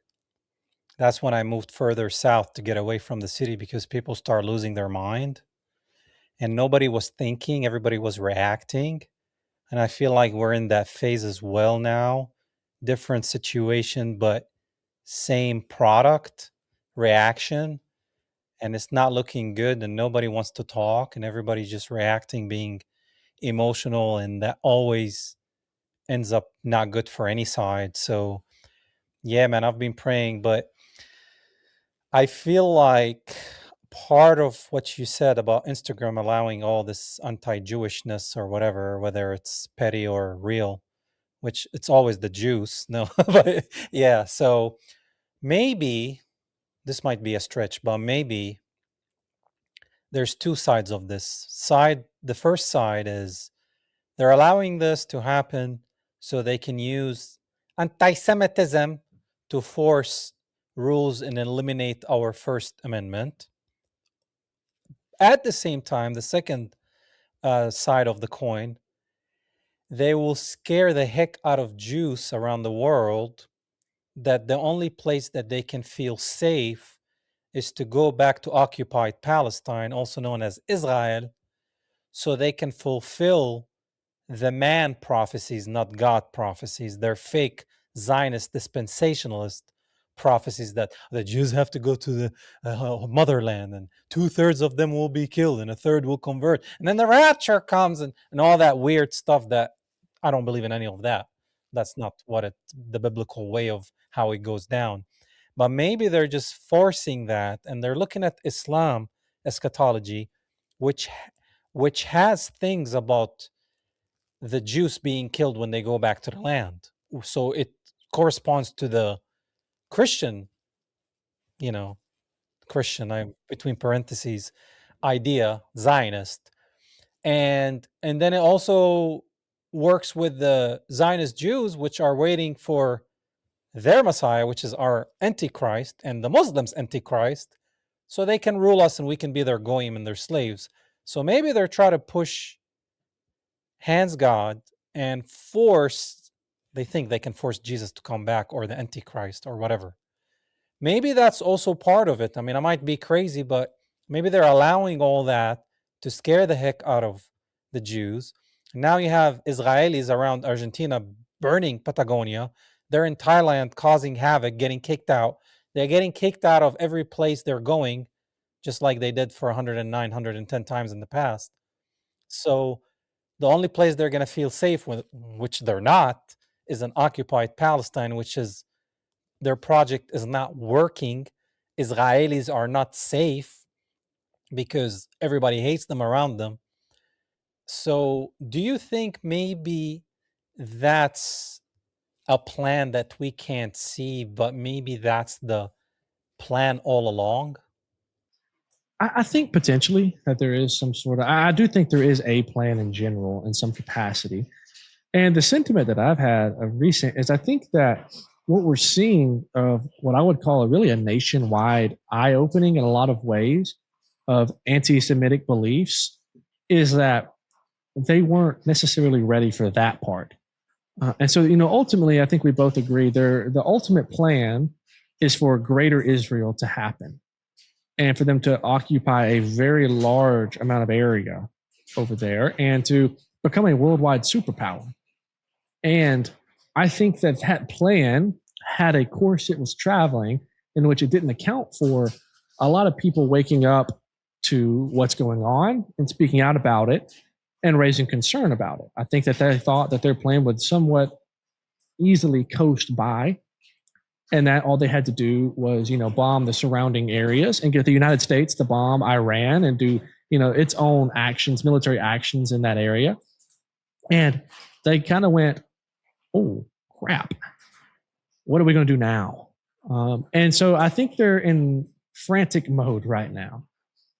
that's when I moved further south to get away from the city because people start losing their mind and nobody was thinking, everybody was reacting. And I feel like we're in that phase as well now. Different situation, but same product, reaction. And it's not looking good, and nobody wants to talk, and everybody's just reacting, being emotional. And that always ends up not good for any side. So, yeah, man, I've been praying, but I feel like part of what you said about Instagram allowing all this anti-Jewishness or whatever, whether it's petty or real, which it's always the Jews. No, but yeah. So maybe this might be a stretch, but maybe there's two sides of this side. The first side is they're allowing this to happen so they can use anti-Semitism to force rules and eliminate our First Amendment. At the same time, the second side of the coin, they will scare the heck out of Jews around the world that the only place that they can feel safe is to go back to occupied Palestine, also known as Israel, so they can fulfill the man prophecies, not God prophecies. They're fake Zionist dispensationalist prophecies that the Jews have to go to the motherland and 2/3 of them will be killed and a third will convert. And then the rapture comes and all that weird stuff that I don't believe in any of that. That's not the biblical way of how it goes down. But maybe they're just forcing that, and they're looking at Islam eschatology, which which has things about the Jews being killed when they go back to the land. So it corresponds to the Christian, you know, Christian, I between parentheses, idea, Zionist. And then it also works with the Zionist Jews, which are waiting for their Messiah, which is our Antichrist, and the Muslims' Antichrist, so they can rule us and we can be their goyim and their slaves. So maybe they're trying to push hands God and force, they think they can force Jesus to come back or the Antichrist or whatever. Maybe that's also part of it. I mean, I might be crazy, but maybe they're allowing all that to scare the heck out of the Jews. Now you have Israelis around Argentina burning Patagonia. They're in Thailand causing havoc, getting kicked out. They're getting kicked out of every place they're going, just like they did for 109, 110 times in the past. So the only place they're going to feel safe with, which they're not, is an occupied Palestine, which is their project is not working. Israelis are not safe because everybody hates them around them. So, do you think maybe that's a plan that we can't see, but maybe that's the plan all along? I think potentially that there is some sort of, I do think there is a plan in general in some capacity. And the sentiment that I've had of recent is I think that what we're seeing of what I would call really a nationwide eye opening in a lot of ways of anti Semitic beliefs is that they weren't necessarily ready for that part. And so, ultimately, I think we both agree the ultimate plan is for greater Israel to happen and for them to occupy a very large amount of area over there and to become a worldwide superpower. And I think that that plan had a course it was traveling in which it didn't account for a lot of people waking up to what's going on and speaking out about it and raising concern about it. I think that they thought that their plan would somewhat easily coast by and that all they had to do was, bomb the surrounding areas and get the United States to bomb Iran and do, its own actions, military actions in that area. And they kind of went, oh, crap. What are we going to do now? And so I think they're in frantic mode right now.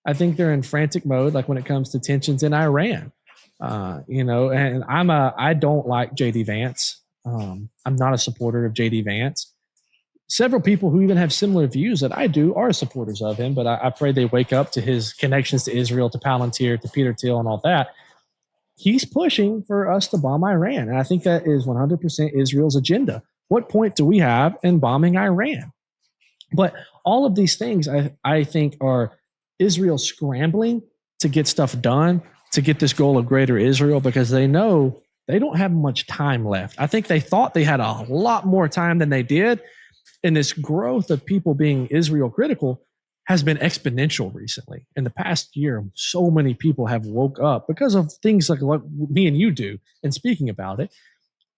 I think they're in frantic mode, like when it comes to tensions in Iran. And I don't like J.D. Vance. I'm not a supporter of J.D. Vance. Several people who even have similar views that I do are supporters of him, but I pray they wake up to his connections to Israel, to Palantir, to Peter Thiel, and all that. He's pushing for us to bomb Iran. And I think that is 100% Israel's agenda. What point do we have in bombing Iran? But all of these things, I think, are Israel scrambling to get stuff done, to get this goal of greater Israel, because they know they don't have much time left. I think they thought they had a lot more time than they did. And this growth of people being Israel critical has been exponential recently. In the past year, so many people have woke up because of things like what me and you do and speaking about it.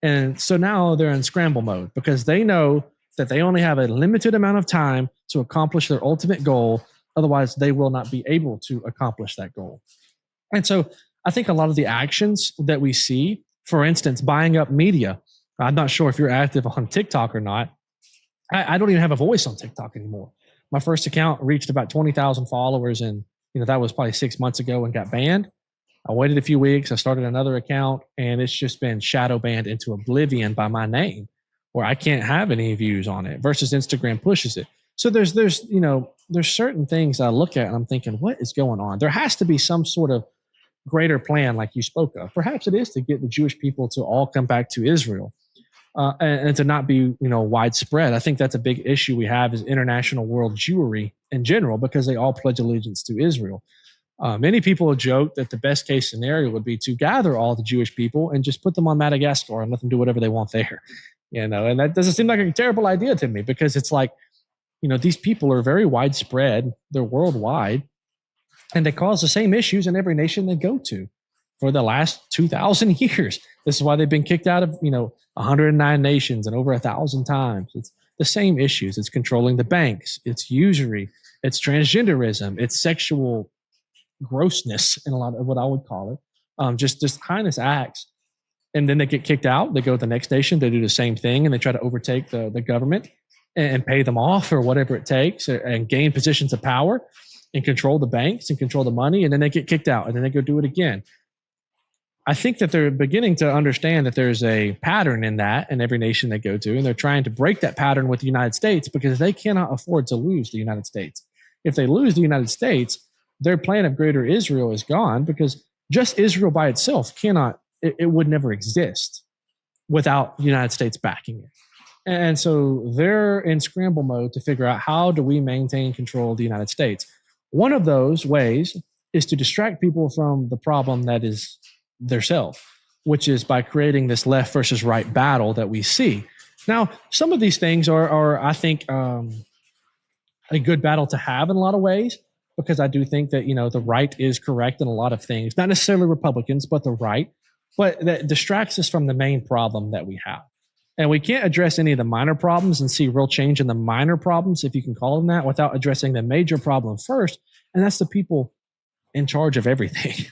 And so now they're in scramble mode because they know that they only have a limited amount of time to accomplish their ultimate goal. Otherwise, they will not be able to accomplish that goal. And so I think a lot of the actions that we see, for instance, buying up media. I'm not sure if you're active on TikTok or not. I don't even have a voice on TikTok anymore. My first account reached about 20,000 followers, and that was probably 6 months ago and got banned. I waited a few weeks. I started another account, and it's just been shadow banned into oblivion by my name, where I can't have any views on it. Versus Instagram pushes it. So there's certain things I look at and I'm thinking, what is going on? There has to be some sort of greater plan, like you spoke of. Perhaps it is to get the Jewish people to all come back to Israel. And to not be, widespread. I think that's a big issue we have is international world Jewry in general, because they all pledge allegiance to Israel. Many people have joked that the best case scenario would be to gather all the Jewish people and just put them on Madagascar and let them do whatever they want there. And that doesn't seem like a terrible idea to me, because it's like, these people are very widespread. They're worldwide, and they cause the same issues in every nation they go to for the last 2,000 years. This is why they've been kicked out of, 109 nations and over 1,000 times. It's the same issues. It's controlling the banks. It's usury. It's transgenderism. It's sexual grossness in a lot of what I would call it. Just heinous acts. And then they get kicked out. They go to the next nation. They do the same thing, and they try to overtake the government and pay them off or whatever it takes, and gain positions of power and control the banks and control the money. And then they get kicked out, and then they go do it again. I think that they're beginning to understand that there's a pattern in that in every nation they go to, and they're trying to break that pattern with the United States because they cannot afford to lose the United States. If they lose the United States, their plan of greater Israel is gone, because just Israel by itself it would never exist without the United States backing it. And so they're in scramble mode to figure out, how do we maintain control of the United States? One of those ways is to distract people from the problem that is theirself, which is by creating this left versus right battle that we see. Now, some of these things are I think, a good battle to have in a lot of ways, because I do think that, the right is correct in a lot of things, not necessarily Republicans, but the right, but that distracts us from the main problem that we have. And we can't address any of the minor problems and see real change in the minor problems, if you can call them that, without addressing the major problem first. And that's the people in charge of everything.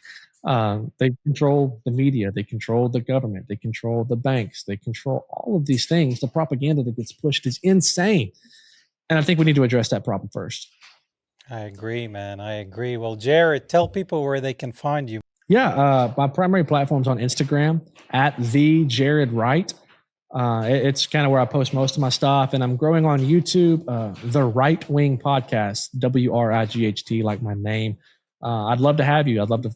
They control the media, they control the government, they control the banks, they control all of these things. The propaganda that gets pushed is insane. And I think we need to address that problem first. I agree, man. I agree. Well, Jarrod, tell people where they can find you. Yeah, my primary platform's on Instagram at the Jarrod Wright. It's kind of where I post most of my stuff, and I'm growing on YouTube. The Right Wing Podcast, WRIGHT, like my name. I'd love to have you. I'd love to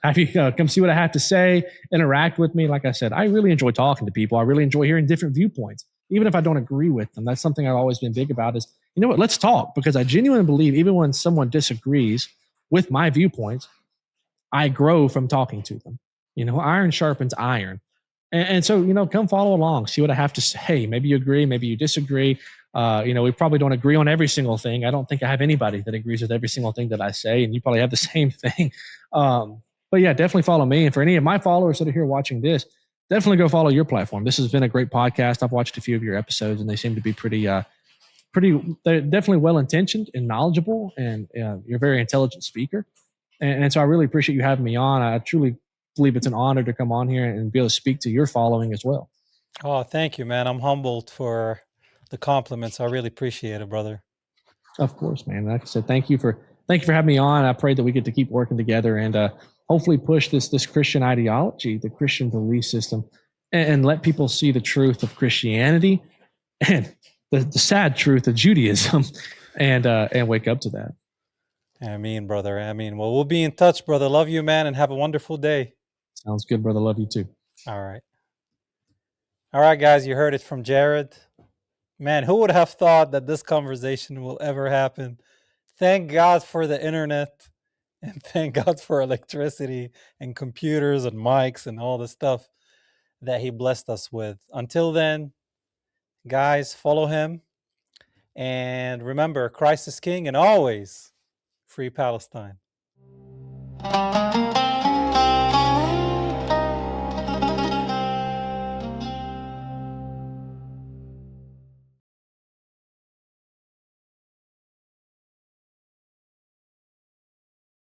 have you come see what I have to say, interact with me. Like I said, I really enjoy talking to people. I really enjoy hearing different viewpoints, even if I don't agree with them. That's something I've always been big about. Is, you know what? Let's talk, because I genuinely believe even when someone disagrees with my viewpoints, I grow from talking to them. You know, iron sharpens iron. And so, you know, come follow along, see what I have to say. Maybe you agree, maybe you disagree. You know, we probably don't agree on every single thing. I don't think I have anybody that agrees with every single thing that I say, and you probably have the same thing. But yeah, definitely follow me. And for any of my followers that are here watching this, definitely go follow your platform. This has been a great podcast. I've watched a few of your episodes, and they seem to be they're definitely well intentioned and knowledgeable, and you're a very intelligent speaker. And so I really appreciate you having me on. I truly believe it's an honor to come on here and be able to speak to your following as well. Oh, thank you, man. I'm humbled for the compliments. I really appreciate it, brother. Of course, man. Like I said, thank you for having me on. I pray that we get to keep working together and hopefully push this Christian ideology, the Christian belief system, and let people see the truth of Christianity and the sad truth of Judaism, and wake up to that. I mean, brother. I mean, well, we'll be in touch, brother. Love you, man, and have a wonderful day. Sounds good, brother. Love you too. All right. All right, guys, you heard it from Jarrod. Man, who would have thought that this conversation will ever happen? Thank God for the internet, and thank God for electricity and computers and mics and all the stuff that he blessed us with. Until then, guys, follow him. And remember, Christ is King, and always free Palestine.